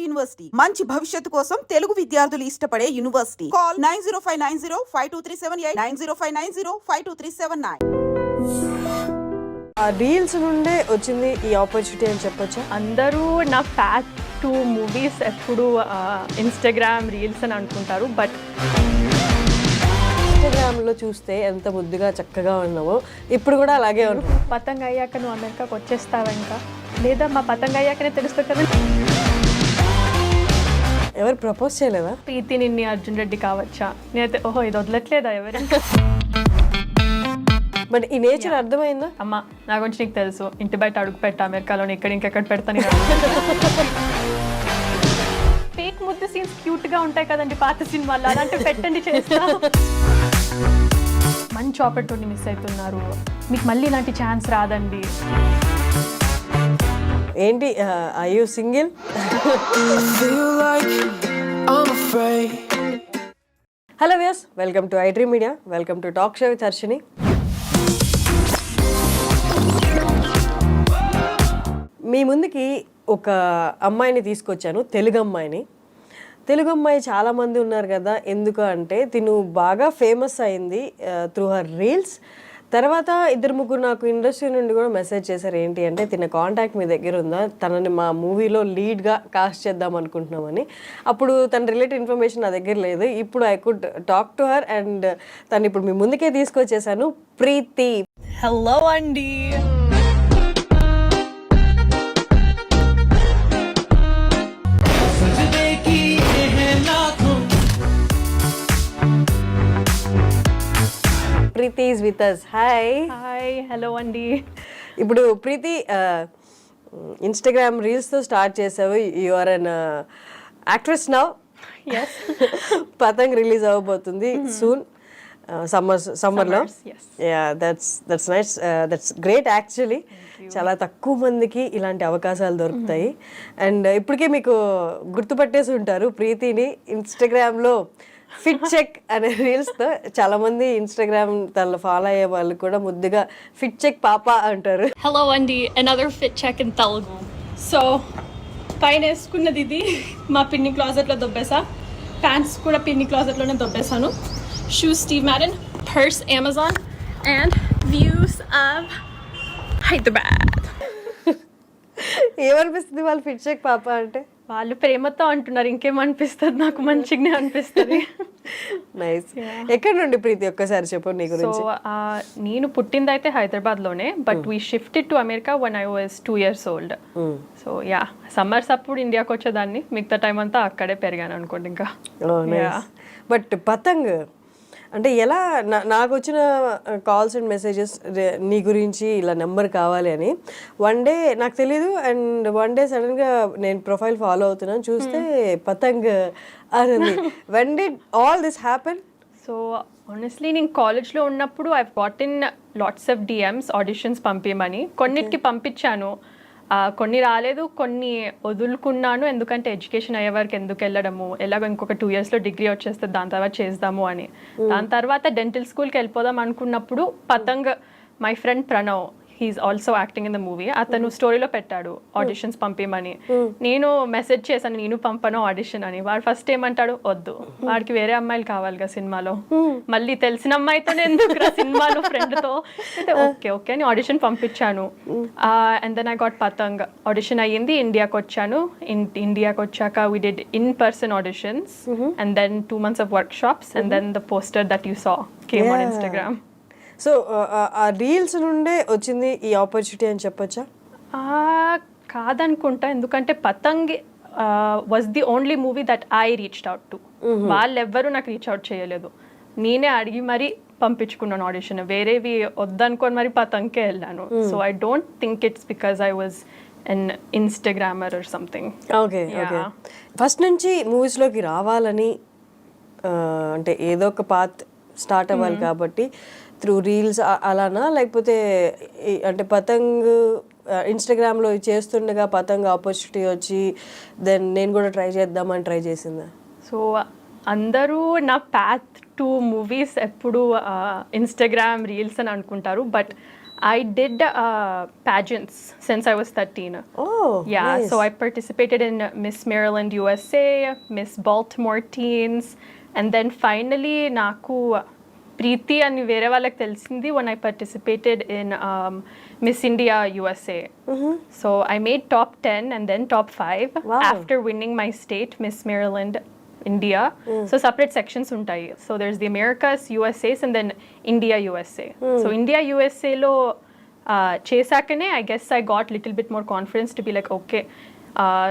University మంచి భవిష్యత్తు కోసం తెలుగు విద్యార్థులు ఇష్టపడే యూనివర్సిటీ. కాల్ 9059052378 9059052379. రీల్స్ నుండే వచ్చింది ఈ ఆపర్చునిటీ అని చెప్పొచ్చా? అందరూ నా ప్యాత్ టు మూవీస్ ఎప్పుడు ఇన్స్టాగ్రామ్ రీల్స్ అని అనుకుంటారు, బట్ ఇన్స్టాగ్రామ్లో చూస్తే ఎంత ముద్దుగా చక్కగా ఉన్నావో ఇప్పుడు కూడా అలాగే ఉన్నావు. పతంగ్ అయ్యాక నువ్వు అమెరికాకి వచ్చేస్తావా ఇంకా, లేదా మా పతంగ్ అయ్యాకనే తెలుస్తుంది కదా. ఎవరు ప్రపోజ్ చేయలేదా? ప్రీతి నిన్ని అర్జున్ రెడ్డి కావచ్చా? నేనైతే ఓహో ఇది వదలట్లేదా ఎవరైనా. బట్ ఈ నేచర్ అర్థమైందా? అమ్మ నా గురించి నీకు తెలుసు, ఇంటి బయట అడుగు పెట్టా అమెరికాలో ఇక్కడ ఇంకెక్కడ పెడతాను. ఫేక్ ముద్దు సీన్స్ క్యూట్గా ఉంటాయి కదండి పాత సినిమాల్లో, అలాంటివి పెట్టండి చేస్తా. మంచి ఆపర్చునిటీ మిస్ అవుతున్నారు, మీకు మళ్ళీ ఇలాంటి ఛాన్స్ రాదండి. ఏంటి I you single? Hello views, welcome to iDream media, welcome to talk show with Harshini. మీ ముందుకి ఒక అమ్మాయిని తీసుకొచ్చాను, తెలుగు అమ్మాయిని. తెలుగు అమ్మాయి చాలామంది ఉన్నారు కదా, ఎందుకు అంటే తిను బాగా ఫేమస్ అయింది త్రూ హర్ రీల్స్. తర్వాత ఇద్దరు ముగ్గురు నాకు ఇండస్ట్రీ నుండి కూడా మెసేజ్ చేశారు, ఏంటి అంటే తిన కాంటాక్ట్ మీ దగ్గర ఉందా, తనని మా మూవీలో లీడ్గా కాస్ట్ చేద్దాం అనుకుంటున్నామని. అప్పుడు తన రిలేటెడ్ ఇన్ఫర్మేషన్ నా దగ్గర లేదు. ఇప్పుడు I could talk to her and తను ఇప్పుడు మీ ముందుకే తీసుకొచ్చేసాను. ప్రీతి. హలో అండి. Preethi is with us. Hi. Hi, hello అండి. ఇప్పుడు ప్రీతి ఇన్స్టాగ్రామ్ రీల్స్తో స్టార్ట్ చేసావు. You are an actress now. Yes. Patang release అవ్వబోతుంది సూన్, సమ్మర్లో. Yeah, that's nice, that's great actually. చాలా తక్కువ మందికి ఇలాంటి అవకాశాలు దొరుకుతాయి. అండ్ ఇప్పటికే మీకు గుర్తుపట్టేసి ఉంటారు ప్రీతిని ఇన్స్టాగ్రామ్లో ఫిట్ చెక్ అనే రీల్స్తో. చాలామంది ఇన్స్టాగ్రామ్ తనలో ఫాలో అయ్యే వాళ్ళు కూడా ముద్దుగా ఫిట్ చెక్ పాప అంటారు. హలో అండి, another fit check in Telugu. So పైన వేసుకున్నది ఇది మా పిన్ని క్లాజెట్లో దొబ్బేసా, ప్యాంట్స్ కూడా పిన్ని క్లాజెట్లోనే దొబ్బేసాను, shoes Steve Madden, purse Amazon and views of Hyderabad. ఏమనిపిస్తుంది వాళ్ళు ఫిట్ చెక్ పాప అంటే? వాళ్ళు ప్రేమతో అంటున్నారు, ఇంకేమనిపిస్తుంది, నాకు మంచిగానే అనిపిస్తుంది. నైస్. ఎక్కడ నుండి ప్రీతి ఒక్కసారి చెప్పు నీ గురించి. సో నేను పుట్టింది అయితే హైదరాబాద్లోనే, but we shifted to America one I was 2 years old. So yeah, summers అప్పుడు ఇండియాకి వచ్చేదాన్ని, మిగతా టైం అంతా అక్కడే పెరిగాను అనుకోండి. ఇంకా బట్ పతంగ్ అంటే ఎలా? నాకు వచ్చిన కాల్స్ అండ్ మెసేజెస్ నీ గురించి ఇలా నెంబర్ కావాలి అని. వన్ డే నాకు తెలీదు, అండ్ వన్ డే సడన్గా నేను ప్రొఫైల్ ఫాలో అవుతున్నాను, చూస్తే పతంగ్ అని. When did all this happen? So honestly నేను కాలేజ్లో ఉన్నప్పుడు I got in lots of DMs auditions పంపించమని. కొన్నిటికి పంపించాను, కొన్ని రాలేదు, కొన్ని వదులుకున్నాను. ఎందుకంటే ఎడ్యుకేషన్ అయ్యే వరకు ఎందుకు వెళ్ళడము, ఎలాగో ఇంకొక 2 yearsలో డిగ్రీ వచ్చేస్తే దాని తర్వాత చేద్దాము అని. దాని తర్వాత డెంటల్ స్కూల్కి వెళ్ళిపోదాం అనుకున్నప్పుడు Patang, my friend Pranav, he's also acting in the movie, అతను స్టోరీలో పెట్టాడు ఆడిషన్స్ పంపించమని. నేను మెసేజ్ చేశాను, నేను పంపను ఆడిషన్ అని. వాడు ఫస్ట్ ఏమంటాడు, వద్దు, వాడికి వేరే అమ్మాయిలు కావాలిగా సినిమాలో, మళ్ళీ తెలిసిన అమ్మాయితోనే ఎందుకు సినిమాలో ఫ్రెండ్తో. అయితే ఓకే ఓకే అని ఆడిషన్ పంపించాను. And then I got Patang. Audition అయ్యింది, ఇండియాకి వచ్చాను. ఇండియాకి వచ్చాక we did in person auditions and then 2 months of workshops and then the poster that you saw came on Instagram. So ఆ రీల్స్ నుండే వచ్చింది ఈ ఆపర్చునిటీ అని చెప్పొచ్చా? కాదనుకుంటా, ఎందుకంటే Patang was the only movie that I reached out to. వాళ్ళెవ్వరూ నాకు రీచ్ అవుట్ చేయలేదు, నేనే అడిగి మరీ పంపించుకున్నాను ఆడిషన్. వేరేవి వద్దనుకొని మరి పతంగ్కే వెళ్ళాను. So I don't think it's because I was an Instagrammer or something. Okay okay. First నుంచి మూవీస్లోకి రావాలని అంటే ఏదో ఒక పాత్ స్టార్ట్ అవ్వాలి కాబట్టి త్రూ రీల్స్ అలానా, లేకపోతే అంటే పతంగ్ ఇన్స్టాగ్రామ్లో చేస్తుండగా పతంగ్ ఆపర్చునిటీ వచ్చి దెన్ నేను కూడా ట్రై చేద్దామని ట్రై చేసిందా? సో అందరూ నా ప్యాత్ టు మూవీస్ ఎప్పుడు ఇన్స్టాగ్రామ్ రీల్స్ అని అనుకుంటారు, but I did pageants since I was 13. Oh, Yeah, nice. so I participated in Miss Maryland USA, Miss Baltimore Teens, and then finally నాకు ప్రీతి అని వేరే వాళ్ళకి తెలిసింది when I participated in Miss India USA. So I made top 10 and then top 5 Wow. after winning my state, Miss Maryland India. So separate sections ఉంటాయి. So there's the Americas, USAs and then India USA. So India USA లో చేశాకనే I guess I got little bit more confidence to be like okay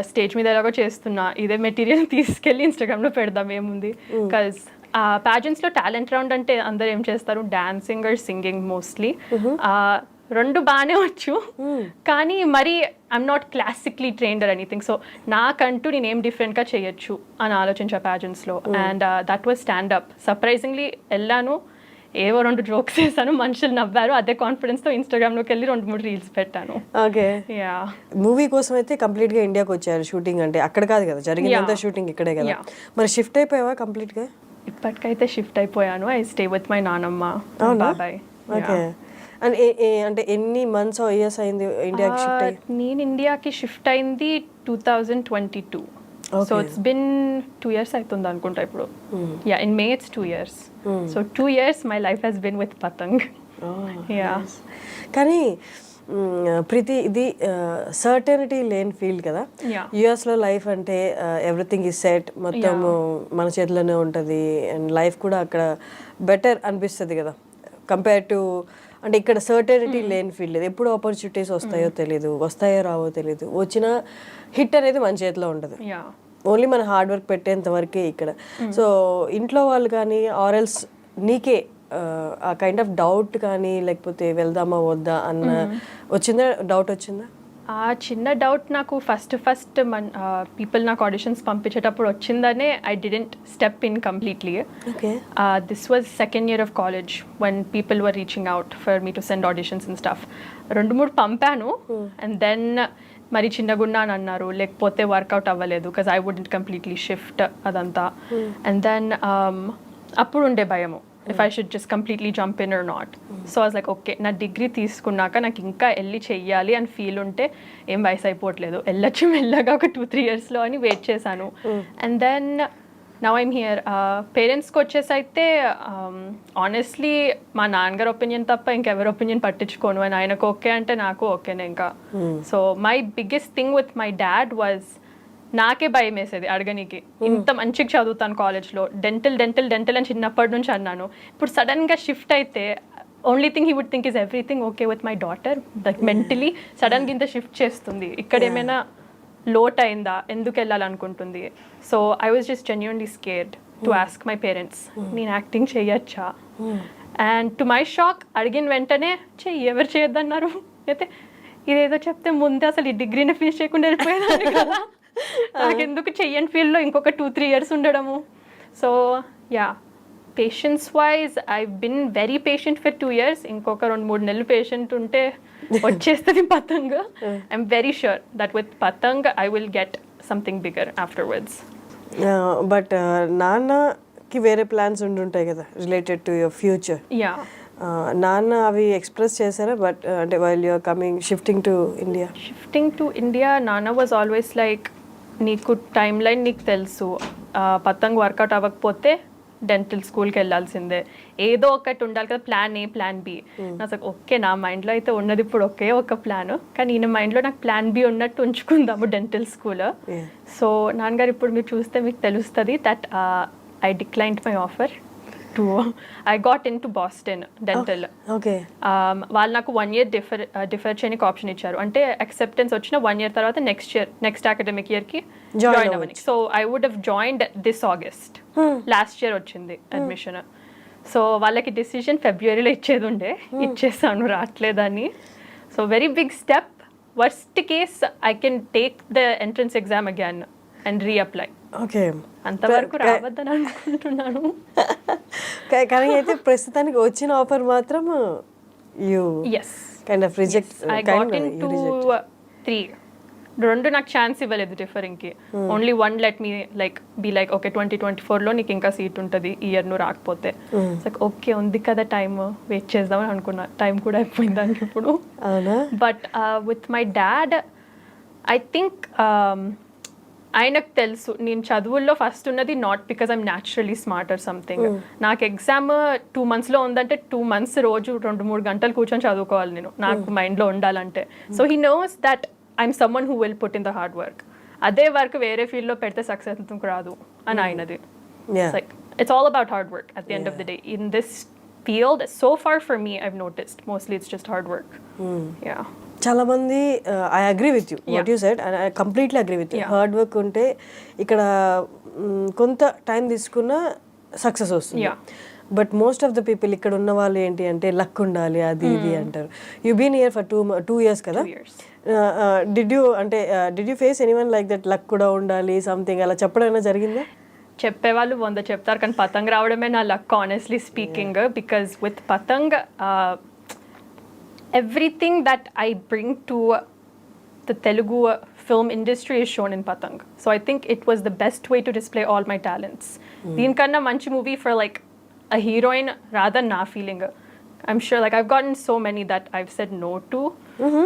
stage మీద ఎలాగో చేస్తున్నా ఇదే material తీసుకెళ్ళి ఇన్స్టాగ్రామ్లో పెడదాం ఏముంది బికాజ్ ప్యాజెంట్స్లో టాలెంట్ రౌండ్ అంటే అందరు ఏం చేస్తారు డాన్సింగ్ ఆర్ సింగింగ్ మోస్ట్లీ రెండు బాగానే వచ్చు కానీ మరి I'm not classically trained or anything so నాకంటూ నేను ఏం డిఫరెంట్గా చేయొచ్చు అని ఆలోచించా ప్యాజెంట్స్లో and that was standup surprisingly వెళ్ళాను ఏవో 2 జోక్స్ వేసాను మనుషులు నవ్వారు అదే కాన్ఫిడెన్స్తో ఇన్స్టాగ్రామ్లోకి వెళ్ళి 2-3 రీల్స్ పెట్టాను ఓకే యా మూవీ కోసం అయితే కంప్లీట్గా ఇండియాకి వచ్చారు షూటింగ్ అంటే అక్కడ కాదు కదా జరిగిందంతా షూటింగ్ ఇక్కడే కదా మరి షిఫ్ట్ అయిపోయావా కంప్లీట్గా ఇప్పటికైతే షిఫ్ట్ అయిపోయాను ఐ స్టే విత్ మై నానమ్మ బాబాయ్ ఓకే అండ్ అంటే ఎన్ని మంత్స్ ఇయర్స్ అయింది ఇండియాకి షిఫ్ట్ అయ్యి నేను ఇండియాకి షిఫ్ట్ అయింది 2022 సో ఇట్స్ బిన్ 2 years అవుతుంది అనుకుంటా ఇప్పుడు yeah in May it's 2 years so 2 years my life has been with Patang yeah కానీ ప్రీతి ఇది సర్టెనిటీ లేని ఫీల్డ్ కదా యుఎస్లో లైఫ్ అంటే ఎవ్రీథింగ్ ఈజ్ సెట్ మొత్తం మన చేతిలోనే ఉంటుంది అండ్ లైఫ్ కూడా అక్కడ బెటర్ అనిపిస్తుంది కదా కంపేర్ టు అంటే ఇక్కడ సర్టెనిటీ లేని ఫీల్డ్ లేదు ఎప్పుడు ఆపర్చునిటీస్ వస్తాయో తెలీదు వస్తాయో రావో తెలీదు వచ్చిన హిట్ అనేది మన చేతిలో ఉంటుంది ఓన్లీ మన హార్డ్ వర్క్ పెట్టేంత వరకే ఇక్కడ సో ఇంట్లో వాళ్ళు కానీ ఆర్ఎల్స్ నీకే ఆ కైండ్ ఆఫ్ డౌట్ కానీ లేకపోతే వెళ్దామా వద్దా అన్న వచ్చిందా డౌట్ వచ్చిందా ఆ చిన్న డౌట్ నాకు ఫస్ట్ పీపుల్ నాకు ఆడిషన్స్ పంపించేటప్పుడు వచ్చిందనే I didn't step in completely this was second year of college when people were reaching out for me to send auditions and stuff 2-3 పంపాను అండ్ దెన్ మరి చిన్నగున్నా అని అన్నారు లేకపోతే వర్కౌట్ అవ్వలేదు because I wouldn't completely shift అదంతా and then అప్పుడు ఉండే భయము if I should just completely jump in or not. So I was like, okay, నా డిగ్రీ తీసుకున్నాక నాకు ఇంకా వెళ్ళి చెయ్యాలి అని ఫీల్ ఉంటే ఏం వయసు అయిపోవట్లేదు వెళ్ళొచ్చు మెల్లగా ఒక 2-3 yearsలో అని వెయిట్ చేశాను and then now I'm here పేరెంట్స్కి వచ్చేసి అయితే ఆనెస్ట్లీ మా నాన్నగారు ఒపీనియన్ తప్ప ఇంకెవరి ఒపీనియన్ పట్టించుకోను అని ఆయనకు ఓకే అంటే నాకు ఓకేనే ఇంకా so my biggest thing with my dad was నాకే భయం వేసేది అడగనీకి ఇంత మంచిగా చదువుతాను కాలేజ్లో డెంటల్ అని చిన్నప్పటి నుంచి అన్నాను ఇప్పుడు సడన్గా షిఫ్ట్ అయితే only thing he would think is everything okay with my daughter that mentally సడన్గా ఇంత షిఫ్ట్ చేస్తుంది ఇక్కడ ఏమైనా లోట్ అయిందా ఎందుకు వెళ్ళాలనుకుంటుంది so I was just genuinely scared to ask my parents నేను యాక్టింగ్ చేయొచ్చా అండ్ టు మై షాక్ అడిగిన వెంటనే ఎవరు చేయొద్దన్నారు అయితే ఇదేదో చెప్తే ముందే అసలు ఈ డిగ్రీని ఫినిష్ చేయకుండా వెళ్ళిపోయేదాన్ని కదా నాకు ఎందుకు చెయ్యని ఫీల్డ్లో ఇంకొక 2-3 years ఉండడము so yeah patience wise I been very patient for 2 years ఇంకొక 2-3 నెలలు పేషెంట్ ఉంటే వచ్చేస్తుంది Patang I'm very sure that with Patang I will get something bigger afterwards but నాన్నకి వేరే ప్లాన్స్ ఉండుంటాయి కదా related to your future yeah నాన్న అవి ఎక్స్ప్రెస్ చేశారా బట్ అంటే while you're coming shifting to India నాన్న వాజ్ ఆల్వేస్ లైక్ నీకు టైం లైన్ నీకు తెలుసు పతంగ్ వర్కౌట్ అవ్వకపోతే డెంటల్ స్కూల్కి వెళ్ళాల్సిందే ఏదో ఒకటి ఉండాలి కదా ప్లాన్ ఏ ప్లాన్ బి నాకు ఓకే నా మైండ్లో అయితే ఉన్నది ఇప్పుడు ఒకే ఒక ప్లాన్ కానీ ఈయన మైండ్లో నాకు ప్లాన్ బి ఉన్నట్టు ఉంచుకుందాము డెంటల్ స్కూల్ సో నాన్నగారు ఇప్పుడు మీరు చూస్తే మీకు తెలుస్తుంది that I declined my offer I got into Boston dental. Okay. వాళ్ళు నాకు 1 year డిఫర్ చేయడానికి ఆప్షన్ ఇచ్చారు అంటే అక్సెప్టెన్స్ వచ్చిన 1 year తర్వాత నెక్స్ట్ అకాడమిక్ ఇయర్కి జాయిన్ అవ్వని so I would have joined this August last year వచ్చింది అడ్మిషన్ సో వాళ్ళకి డిసిజన్ ఫిబ్రవరిలో ఇచ్చేది ఉండే ఇచ్చేసాను రావట్లేదని so very big step worst case I can take the entrance exam again and reapply okay అంతవరకు రావద్దని అనుకుంటున్నాను కానీ అయితే ప్రస్తుతానికి వచ్చిన ఆఫర్ మాత్రం you kind of reject I got into 3 రెండు నాకు ఛాన్స్ ఇవ్వలేదు డిఫరింగ్కి. Only one let me like be like okay 2024లో నీకు ఇంకా సీట్ ఉంటుంది ఈ ఇయర్ నువ్వు రాకపోతే. లైక్ ఓకే ఉంది కదా టైమ్ వెయిట్ చేద్దామని అనుకున్నా. టైం కూడా అయిపోయింది దానికి ఇప్పుడు. But with my dad I think ఆయనకు తెలుసు నేను చదువుల్లో ఫస్ట్ ఉన్నది not because I'm naturally smart or something. నాకు ఎగ్జామ్ 2 monthsలో ఉందంటే 2 months రోజు 2-3 గంటలు కూర్చొని చదువుకోవాలి నేను, నాకు మైండ్లో ఉండాలంటే. So he knows that I'm someone who will put in the hard work. అదే వర్క్ వేరే ఫీల్డ్లో పెడితే సక్సెస్ రాదు అని ఆయనది. It's all about hard work at the end of the day. In this field, so far for me, I've noticed, mostly it's just hard work. Yeah. చాలా మంది I agree with you what you said and I completely agree with you. Hard work ఉంటే ఇక్కడ కొంత time తీసుకున్న success వస్తుంది. But most of the people ఇక్కడ ఉన్న వాళ్ళు ఏంటి అంటే లక్ ఉండాలి అది ఇది అంటారు. You been here for 2 years కదా. Did you face anyone like that luck కూడా ఉండాలి సంథింగ్ అలా చెప్పడం జరిగిందా? చెప్పేవాళ్ళు 100 చెప్తారు కానీ పతంగ్ రావడమే నా luck honestly speaking. Because with Patang everything that I bring to the Telugu film industry is shown in Patang. So I think it was the best way to display all my talents. Deenkanna manchi movie for like a heroine rather na feeling. I'm sure like I've gotten so many that I've said no to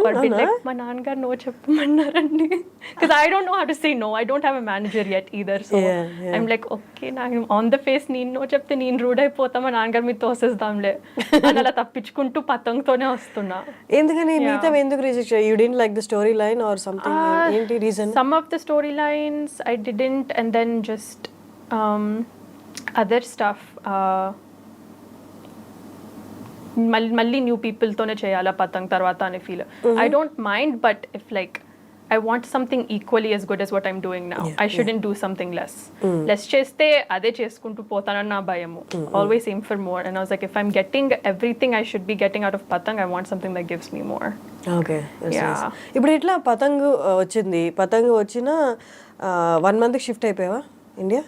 or been like ma nangar no cheppamanarandi because I don't know how to say no. I don't have a manager yet either, so I'm like okay na on the face neen no chepte neen rude ayipotha ma nangar mi tosesdamle anala tappichukuntu patang tone vastunna. Endukani meeta enduku reject you didn't like the storyline or something? Enti reason? Some of the storylines I didn't, and then just other stuff మళ్ళీ new పీపుల్తోనే చేయాలా పతంగ్ తర్వాత అనే feel. I don't mind but if like I want something equally as good as what I'm doing now. I shouldn't do something less. Less చేస్తే అదే చేసుకుంటూ పోతానని నా భయము. Always aim for more, and I was like if I'm getting everything I should be getting out of patang, I want something that gives me more. Okay. ఇప్పుడు ఇట్లా పతంగ్ వచ్చింది, పతంగ్ వచ్చిన 1 month shift అయిపోయావా India?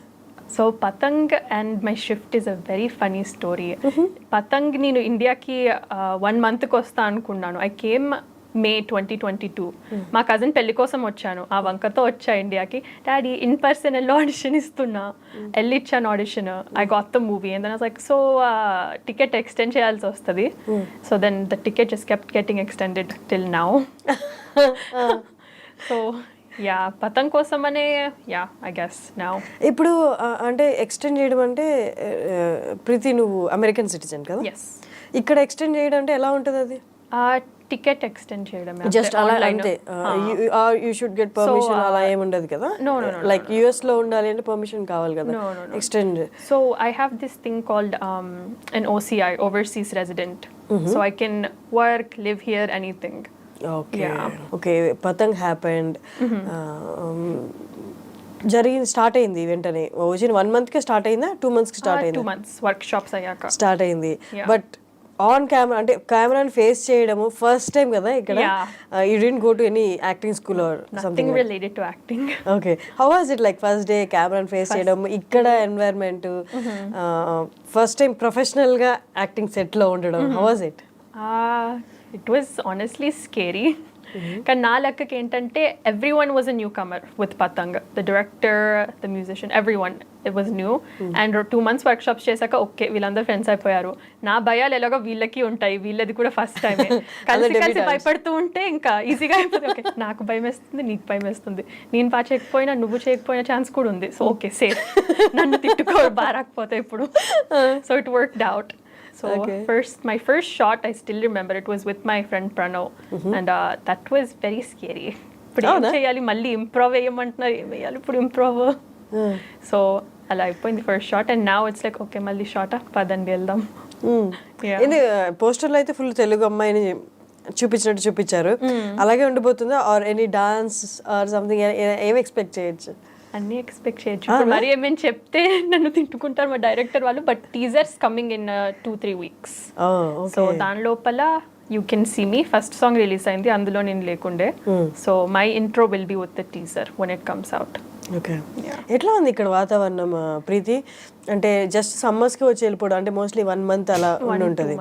So Patang and my shift is a very funny story. Patang నేను ఇండియాకి 1 month వస్తా అనుకున్నాను. I came May 2022. మా కజిన్ పెళ్లి కోసం వచ్చాను, ఆ వంకతో వచ్చా ఇండియాకి. డాడీ ఇన్ పర్సన్ వెళ్ళి ఆడిషన్ ఇస్తున్నా, వెళ్ళి ఇచ్చాను audition. I got the movie and then I was like so ticket extend చేయాల్సి వస్తుంది. So then the ticket just kept getting extended till now. So yeah Patang కోసమనే యా ఐ గెస్ నౌ. ఇప్పుడు అంటే extend చేయడం అంటే ప్రీతి నువ్వు అమెరికన్ సిటిజన్ కదా. Yes. ఇక్కడ ఎక్స్టెండ్ చేయడం అంటే ఎలా ఉంటుంది అది? టికెట్ ఎక్స్టెండ్ చేయడం జస్ట్ అలా అంతే. యూ షుడ్ గెట్ పర్మిషన్ అలా ఏమి ఉండదు కదా. లైక్ యుఎస్ లో ఉండాలి అంటే పర్మిషన్ కావాలి కదా extend. So I have this thing called an OCI, overseas resident. So I can work, live here, anything. Okay. Patang happened జరిగింది, స్టార్ట్ అయింది వెంటనే వచ్చిన 1 month కే స్టార్ట్ అయిందా 2 months కి స్టార్ట్ అయింది? 2 months వర్క్ షాప్స్ అయ్యాక స్టార్ట్ అయింది. బట్ ఆన్ కెమెరా అంటే కెమెరాని ఫేస్ చేయడము ఫస్ట్ టైం కదా ఇక్కడ. You didn't go to any acting school or something related to acting? Okay. How was it like first day కెమెరాని ఫేస్ చేయడం, ఇక్కడ ఎన్వైరన్మెంట్, ఫస్ట్ టైం ప్రొఫెషనల్ గా యాక్టింగ్ సెట్ లో ఉండడం, how was it? It was honestly scary. కానీ నా లెక్కకి ఏంటంటే everyone was a newcomer with Patang. The director, the musician, everyone. It was new. And 2 months workshops చేశాక okay వీళ్ళందరూ friends అయిపోయారు. నా భయాలు ఎలాగో వీళ్ళకి ఉంటాయి, వీళ్ళది కూడా ఫస్ట్ టైమే. కలిసి భయపడుతూ ఉంటే ఇంకా ఈజీగా అయిపోతుంది. ఓకే నాకు భయం వేస్తుంది, నీకు భయం వేస్తుంది, నేను చేయకపోయినా నువ్వు చేయకపోయినా ఛాన్స్ కూడా ఉంది. సో ఓకే సేఫ్, నన్ను తిట్టుకో బారాకపోతే ఇప్పుడు. So it worked out. So my first shot, I still remember, it was with my friend Pranav, and that was very scary. But ఏం చేయాలి మళ్ళీ ఇంప్రూవ్ వేయమంటున్నారు, ఏం వేయాలి ఇప్పుడు ఇంప్రూవ్. సో అలా అయిపోయింది first shot. And now it's like okay మళ్ళీ short పదండి వెళ్దాం. ఇది పోస్టర్లో అయితే ఫుల్ తెలుగు అమ్మాయిని చూపించారు, అలాగే ఉండిపోతుందా? Or any dance or something ఏం ఎక్స్పెక్ట్ చేయొచ్చు? అన్నీ ఎక్స్పెక్ట్ చేయొచ్చు. మరి ఏమేమి చెప్తే నన్ను తిట్టుకుంటారు మా డైరెక్టర్ వాళ్ళు. But teasers coming in 2-3 weeks. So దాని లోపల you can see me. First song release అయింది, అందులో నేను లేకుండే. So my intro will be with the teaser when it comes out. Okay. ఎట్లా ఉంది ఇక్కడ వాతావరణం ప్రీతి? అంటే జస్ట్ సమ్మర్స్కి వచ్చి వెళ్ళిపోవడం అంటే మోస్ట్లీ 1 month అలా ఉండి ఉంటుంది,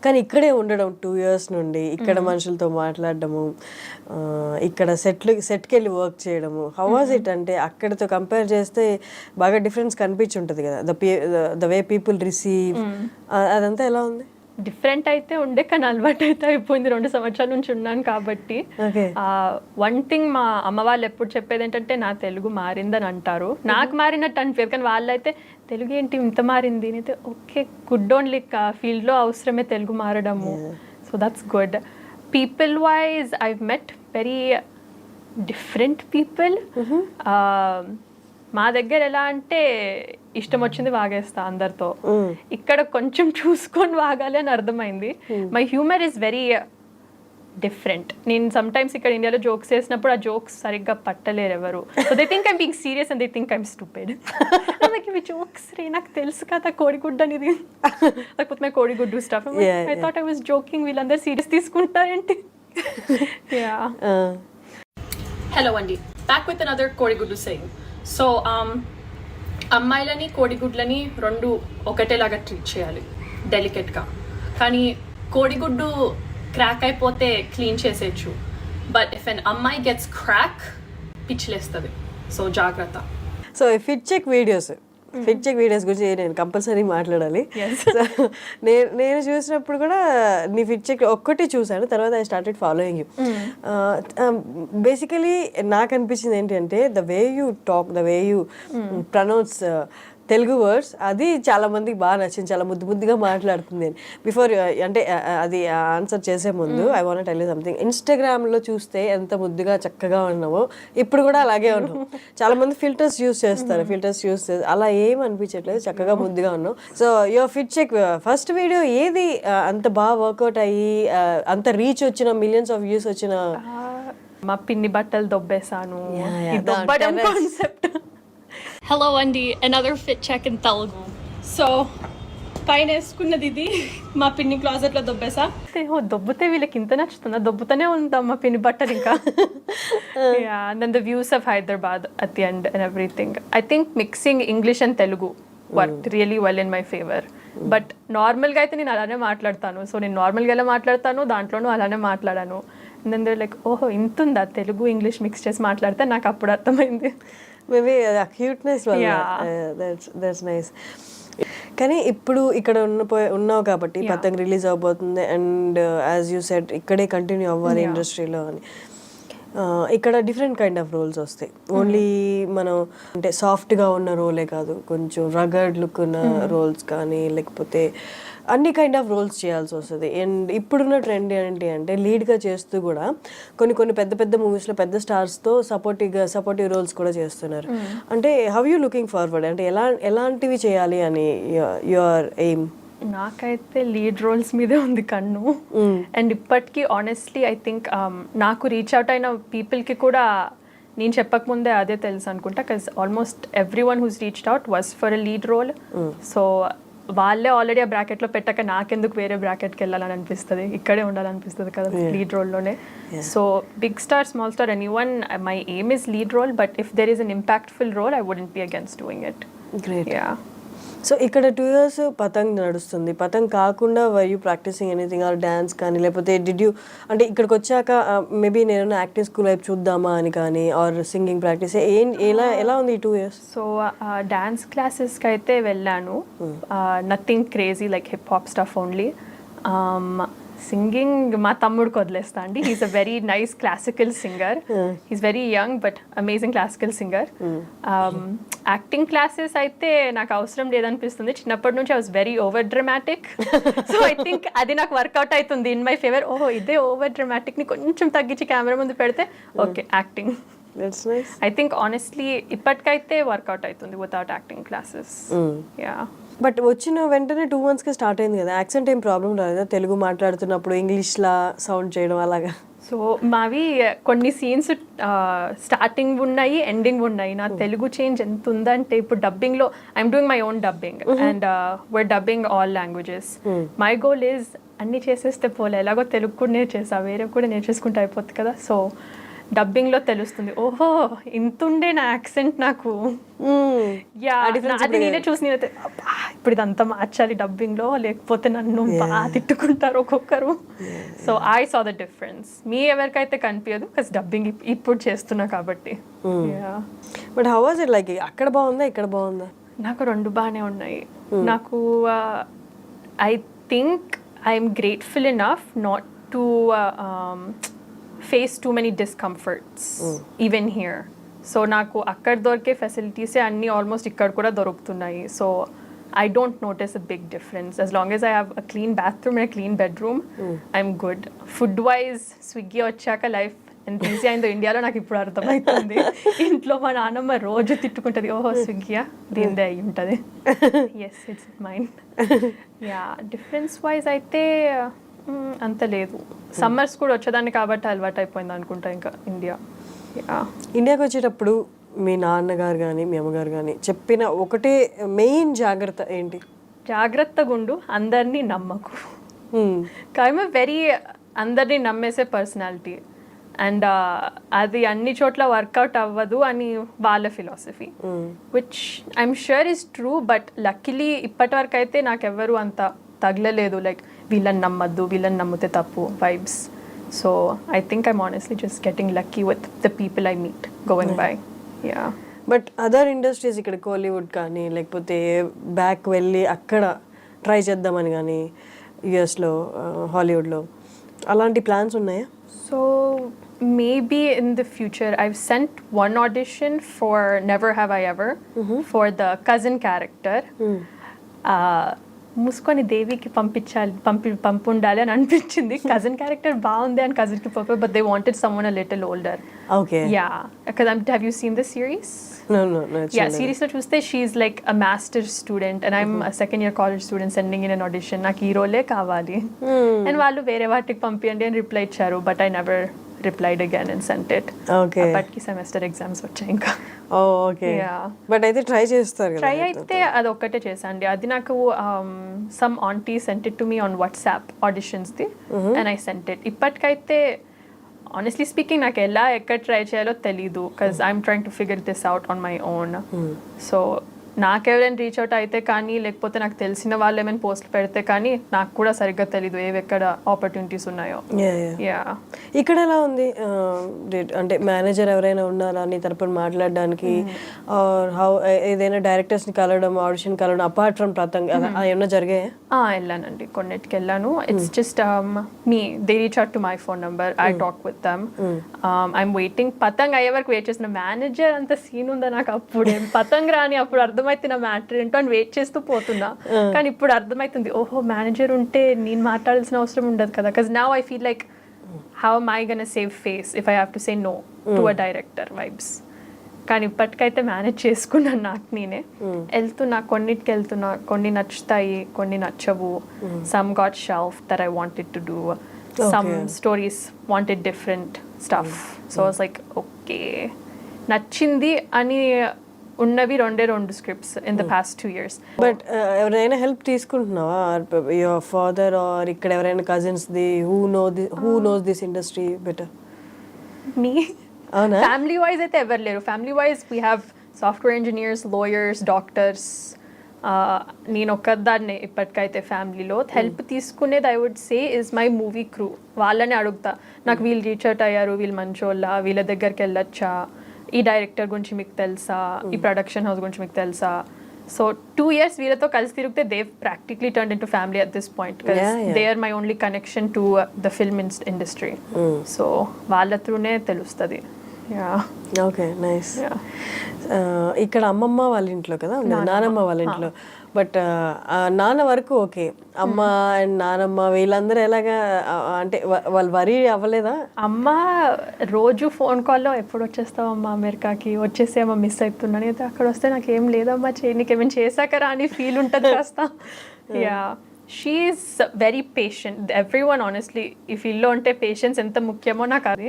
కానీ ఇక్కడే ఉండడం 2 years నుండి ఇక్కడ మనుషులతో మాట్లాడడము, ఇక్కడ సెట్కి వెళ్ళి వర్క్ చేయడము, హౌ వాజ్ ఇట్? అంటే అక్కడితో కంపేర్ చేస్తే బాగా డిఫరెన్స్ కనిపించుంటుంది కదా, ద వే పీపుల్ రిసీవ్, అదంతా ఎలా ఉంది? డిఫరెంట్ అయితే ఉండే, కానీ అలవాటు అయితే అయిపోయింది. 2 సంవత్సరాల నుంచి ఉన్నాను కాబట్టి. వన్ థింగ్ మా అమ్మ వాళ్ళు ఎప్పుడు చెప్పేది ఏంటంటే నా తెలుగు మారిందని అంటారు. నాకు మారినట్టు అనిపించదు, కానీ వాళ్ళైతే తెలుగు ఏంటి ఇంత మారింది అయితే ఓకే గుడ్, ఓన్లీ ఫీల్డ్లో అవసరమే తెలుగు మారడము. So that's good. People wise I met very different people. మా దగ్గర ఎలా అంటే ఇష్టం వచ్చింది వాగేస్తా అందరితో. ఇక్కడ కొంచెం చూసుకొని వాగాలి అని అర్థమైంది. My humour is very different. నేను సమ్ టైమ్స్ ఇక్కడ ఇండియాలో జోక్స్ వేసినప్పుడు ఆ జోక్స్ సరిగ్గా పట్టలేరు ఎవరు. So they think I'm being serious and they think I'm stupid. నాకు ఇవి జోక్స్ రే, నాకు తెలుసు కదా కోడిగుడ్డు అనేది, లేకపోతే మై కోడిగుడ్డు stuff. I thought I was joking, వీళ్ళందరూ సీరియస్ తీసుకుంటారేంటి? Hello Andy, back with another కోడిగుడ్డు saying. సో అమ్మాయిలని కోడిగుడ్లని రెండు ఒకటేలాగా ట్రీట్ చేయాలి డెలికేట్గా. కానీ కోడిగుడ్డు క్రాక్ అయిపోతే క్లీన్ చేసేయచ్చు, బట్ ఇఫ్ ఎన్ అమ్మాయి గెట్స్ క్రాక్ పిచ్చిలేస్తుంది. సో జాగ్రత్త. సో ఫిట్ చెక్ వీడియోస్ గురించి నేను కంపల్సరీ మాట్లాడాలి. సో నేను చూసినప్పుడు కూడా నీ ఫిట్ చెక్ ఒక్కటి చూసాను, తర్వాత I started following you. Basically నాకు అనిపించింది ఏంటంటే the way you talk, the way you pronounce Telugu words, అది చాలా మందికి బాగా నచ్చింది. చాలా ముద్దుగా మాట్లాడుతుంది నేను. బిఫోర్ అంటే అది ఆన్సర్ చేసే ముందు I want tell you something. ఇన్స్టాగ్రామ్లో చూస్తే ఎంత ముద్దుగా చక్కగా ఉన్నావో ఇప్పుడు కూడా అలాగే ఉన్నావు. చాలా మంది ఫిల్టర్స్ యూస్ చేస్తారు, అలా ఏం అనిపించట్లేదు, చక్కగా ముద్దుగా ఉన్నావు. So your fit check first video ఏది అంత బాగా వర్కౌట్ అయ్యి అంత రీచ్ వచ్చిన, మిలియన్స్ ఆఫ్ వ్యూస్ వచ్చిన? మా పిన్ని బట్టలు దొబ్బేసాను, దొబ్బడం concept. Hello Andy, another fit check in Telugu. So పైన వేసుకున్నది ఇది మా పిన్ని క్లాజెట్ లో దొబ్బేసా. దొబ్బుతే వీళ్ళకి ఇంత నచ్చుతుందా? దొబ్బుతూనే ఉంటాం మా పిన్ని బట్టలు ఇంకా. And then the views of Hyderabad at the end and everything. I think mixing English and Telugu worked really well in my favor. But నార్మల్గా అయితే నేను అలానే మాట్లాడతాను. సో నేను నార్మల్గా ఎలా మాట్లాడతాను దాంట్లోనూ అలానే మాట్లాడాను. దెన్ దే లైక్ ఓహో ఇంత ఉందా తెలుగు ఇంగ్లీష్ మిక్స్ చేసి మాట్లాడితే, నాకు అప్పుడు అర్థమైంది. మేబీ క్యూట్నెస్ వల్ల. That's nice. కానీ ఇప్పుడు ఇక్కడ ఉన్నావు కాబట్టి పతంగ్ రిలీజ్ అవబోతుంది అండ్ యాజ్ యూ సెడ్ ఇక్కడే కంటిన్యూ అవ్వాలి ఇండస్ట్రీలో అని. ఇక్కడ డిఫరెంట్ కైండ్ ఆఫ్ రోల్స్ వస్తాయి. ఓన్లీ మనం అంటే సాఫ్ట్గా ఉన్న రోలే కాదు, కొంచెం రగడ్ లుక్ ఉన్న రోల్స్ కానీ, లేకపోతే అన్ని కైండ్ ఆఫ్ రోల్స్ చేయాల్సి వస్తుంది. అండ్ ఇప్పుడున్న ట్రెండ్ ఏంటి అంటే లీడ్గా చేస్తూ కూడా కొన్ని పెద్ద మూవీస్లో పెద్ద స్టార్స్తో సపోర్టివ్ రోల్స్ కూడా చేస్తున్నారు. అంటే హౌ యూ లుకింగ్ ఫార్వర్డ్? అంటే ఎలాంటివి చేయాలి అని యువర్ ఎయిమ్? నాకైతే లీడ్ రోల్స్ మీదే ఉంది కన్ను. అండ్ ఇప్పటికీ ఆనెస్ట్లీ ఐ థింక్ నాకు రీచ్ అవుట్ అయిన పీపుల్కి కూడా నేను చెప్పకముందే అదే తెలుసు అనుకుంటా. Because almost everyone who's reached out was for a lead role. So వాళ్ళే ఆల్రెడీ ఆ బ్రాకెట్లో పెట్టాక నాకెందుకు వేరే బ్రాకెట్కి వెళ్ళాలని అనిపిస్తుంది, ఇక్కడే ఉండాలనిపిస్తుంది కదా లీడ్ రోల్లోనే. So big star small star anyone, my aim is lead role. But if there is an impactful role I wouldn't be against doing it. Great. So ఇక్కడ 2 years పతంగ్ నడుస్తుంది. పతంగ్ కాకుండా were you practising anything or dance కానీ, లేకపోతే did you అంటే ఇక్కడికి వచ్చాక maybe నేను acting school వైపు చూద్దామా అని కానీ, ఆర్ సింగింగ్ ప్రాక్టీస్ ఎలా ఉంది ఈ 2 years? సో డాన్స్ క్లాసెస్కి అయితే వెళ్ళాను. Nothing crazy like hip hop stuff only. Singing మా తమ్ముడికి వదిలేస్తా అండి. He's a very nice classical singer. He's very young but amazing classical singer. Acting classes అయితే నాకు అవసరం లేదనిపిస్తుంది. చిన్నప్పటి నుంచి I was very over dramatic. So I think అది నాకు వర్కౌట్ అవుతుంది ఇన్ మై ఫేవర్. ఓహో ఇదే ఓవర్ డ్రమాటిక్ని కొంచెం తగ్గించి కెమెరా ముందు పెడితే okay acting. I think honestly ఇప్పటికైతే వర్కౌట్ అవుతుంది without acting classes. Yeah. But వచ్చిన వెంటనే 2 monthsకి స్టార్ట్ అయింది కదా, యాక్సెంట్ ఏం ప్రాబ్లం రాలేదా? తెలుగు మాట్లాడుతున్నప్పుడు ఇంగ్లీష్లా సౌండ్ చేయడం అలాగా? సో మావి కొన్ని సీన్స్ స్టార్టింగ్ ఉన్నాయి, ఎండింగ్ ఉన్నాయి. నా తెలుగు చేంజ్ ఎంత ఉందంటే ఇప్పుడు డబ్బింగ్లో I'm doing my own dubbing and we're dubbing all languages. My goal is అన్నీ చేసేస్తే పోలే, ఎలాగో తెలుగు కూడా నేర్చేసా, వేరే కూడా నేర్చేసుకుంటే అయిపోతుంది కదా. సో డబ్బింగ్లో తెలుస్తుంది, ఓహో ఇంతుండే నా యాక్సెంట్ నాకు. యా అది నేనే చూసి నేనైతే అబ్బా ఇప్పుడు ఇదంతా మార్చాలి డబ్బింగ్లో, లేకపోతే నన్ను బాగా తిట్టుకుంటారు ఒక్కొక్కరు. So I saw the difference. మీ ఎవరికైతే కనిపించదు, బికాస్ డబ్బింగ్ ఇప్పుడు చేస్తున్నా కాబట్టి. But how was it like? అక్కడ బాగుందా, ఇక్కడ బాగుందా? నాకు రెండు బాగానే ఉన్నాయి. నాకు I think I'm grateful enough not to face too many discomforts even here. So నాకు అక్కడ దొరికే ఫెసిలిటీసే అన్నీ ఆల్మోస్ట్ ఇక్కడ కూడా దొరుకుతున్నాయి. So I don't notice a big difference. As long as I have a clean bathroom and a clean bedroom, I'm good. Food-wise, Swiggy వచ్చాక life ఎంత ఈజీ అయిందో ఇండియాలో నాకు ఇప్పుడు అర్థమవుతుంది. ఇంట్లో మా నాన్నమ్మ రోజు తిట్టుకుంటుంది, ఓహో స్విగ్గీయా దీనిదే అయి ఉంటుంది. Yes it's mine. Yeah difference wise అయితే అంత లేదు. సమ్మర్స్ కూడా వచ్చేదాన్ని కాబట్టి అలవాటు అయిపోయింది అనుకుంటా ఇంకా ఇండియా. ఇండియాకి వచ్చేటప్పుడు మీ నాన్నగారు కానీ మీ అమ్మగారు కానీ చెప్పిన ఒకటే మెయిన్ జాగ్రత్త ఏంటి? జాగ్రత్తగా ఉండు, అందరినీ నమ్మకు. కానీ వెరీ అందరినీ నమ్మేసే పర్సనాలిటీ, అండ్ అది అన్ని చోట్ల వర్కౌట్ అవ్వదు అని వాళ్ళ philosophy, which I'm sure is true. But luckily ఇప్పటి వరకు అయితే నాకెవ్వరు అంత తగలలేదు, లైక్ వీళ్ళని నమ్మద్దు, వీళ్ళని నమ్మితే తప్పు vibes. So I think I'm honestly just getting lucky with the people I meet going by. Yeah but other industries ఇక్కడ కోలీవుడ్ కానీ లేకపోతే బ్యాక్ వెళ్ళి అక్కడ ట్రై చేద్దామని కానీ యుఎస్లో హాలీవుడ్లో అలాంటి ప్లాన్స్ ఉన్నాయా? So maybe in the future. I've sent one audition for Never Have I Ever for the cousin character. మూసుకొని దేవికి పంపుండాలి అని అనిపించింది. కజిన్ క్యారెక్టర్ బాగుంది అని కజిన్కి పంపారు, but they wanted someone a little older. Okay yeah have you seen the series? Yeah సిరీస్లో చూస్తే she's like a master student and I'm second year college student sending in an audition. నాకు ఈ రోలే కావాలి and వాళ్ళు వేరే వాటికి పంపియండి అని reply ఇచ్చారు, but I never replied again and sent it. Okay. అప్పటికి సెమిస్టర్ ఎగ్జామ్స్ వచ్చాయి ఇంకా. ఓకే. బట్ అయితే ట్రై చేస్తారు కదా? ట్రై అయితే అది ఒక్కటే చేశాండి. అది నాకు some aunty sent it to me on WhatsApp ఆడిషన్స్ది అండ్ ఐ సెంట్ ఇట్. ఇప్పటికైతే ఆనెస్ట్లీ స్పీకింగ్ నాకు ఎలా ఎక్కడ ట్రై చేయాలో తెలీదు, because I'm trying to figure this out on my own. So నాకెవరైనా రీచ్ అవుట్ అయితే కానీ లేకపోతే నాకు తెలిసిన వాళ్ళు ఏమైనా పోస్ట్ పెడితే కానీ నాకు కూడా సరిగ్గా తెలీదు ఎక్కడ ఆపర్చునిటీస్ ఉన్నాయో. ఇక్కడ ఎలా ఉంది అంటే మేనేజర్ ఎవరైనా ఉన్నారా నీ తరపున మాట్లాడడానికి? ఏదైనా డైరెక్టర్స్ని కలవడం, ఆడిషన్ కలవడం అపార్ట్ ఫ్రమ్ పతంగ్ ఏమన్నా జరిగాయా? వెళ్ళానండి, కొన్నిటికి వెళ్ళాను. It's just they reach out to my phone number, I talk with them. I'm waiting. Patang అయ్యే వరకు వెయిట్ చేసిన. మేనేజర్ అంత సీన్ ఉందా నాకు అప్పుడే పతంగ్ రాని అప్పుడు అర్థమైతే నా మ్యాటర్ ఏంటో అని వెయిట్ చేస్తూ పోతున్నా. కానీ ఇప్పుడు అర్థమవుతుంది, ఓహో మేనేజర్ ఉంటే నేను మాట్లాడాల్సిన అవసరం ఉండదు కదా. Because now I feel like how am I gonna save face if I have to say no to a director vibes. కానీ ఇప్పటికైతే మేనేజ్ చేసుకున్నాను నాకు నేనే. వెళ్తున్నా, కొన్నిటికి వెళ్తున్నా, కొన్ని నచ్చుతాయి, కొన్ని నచ్చవు. Some got shelf that I wanted to do, some stories wanted different stuff. So I was like okay నచ్చింది అని ఉన్నవి రెండు scripts in the past 2 years. But ఎవరైనా హెల్ప్ తీసుకుంటున్నావా? యువర్ ఫాదర్ ఆర్ ఇక్కడ ఎవరైనా cousins the who knows this industry better? Me family wise అయితే ఎవరు లేరు. Family wise we have software engineers, lawyers, doctors. నేను ఒక్కదాన్నే ఇప్పటికైతే ఫ్యామిలీలో. హెల్ప్ తీసుకునేది I would say is my movie crew. వాళ్ళని అడుగుతా, నాకు వీళ్ళు రీచ్ అవుట్ అయ్యారు, వీళ్ళు మంచోళ్ళ, వీళ్ళ దగ్గరికి వెళ్ళొచ్చా, ఈ డైరెక్టర్ గురించి మీకు తెలుసా, ఈ ప్రొడక్షన్ హౌస్ గురించి మీకు తెలుసా. సో 2 years వీళ్ళతో కలిసి తిరిగితే they practically turn into family at this point, they are my only connection to the film industry. So వాళ్ళ త్రూనే తెలుస్తుంది. Okay nice. ఇక్కడ అమ్మమ్మ వాళ్ళ ఇంట్లో కదా, నానమ్మ వాళ్ళ ఇంట్లో. బట్ నాన్న వరకు ఓకే, అమ్మ అండ్ నానమ్మ వీళ్ళందరూ ఎలాగా అంటే వాళ్ళు వరీ అవ్వలేదా? అమ్మ రోజు ఫోన్ కాల్లో ఎప్పుడు వచ్చేస్తావమ్మా అమెరికాకి, వచ్చేసేమో మిస్ అవుతున్నాను, అయితే అక్కడ వస్తే నాకేం లేదమ్మా చేయనికి, ఏమైనా చేశాక రాని ఫీల్ ఉంటుంది కాస్త. Yeah she is very patient. Everyone honestly ఈ ఫీల్డ్లో ఉంటే పేషెన్స్ ఎంత ముఖ్యమో నాకు అది.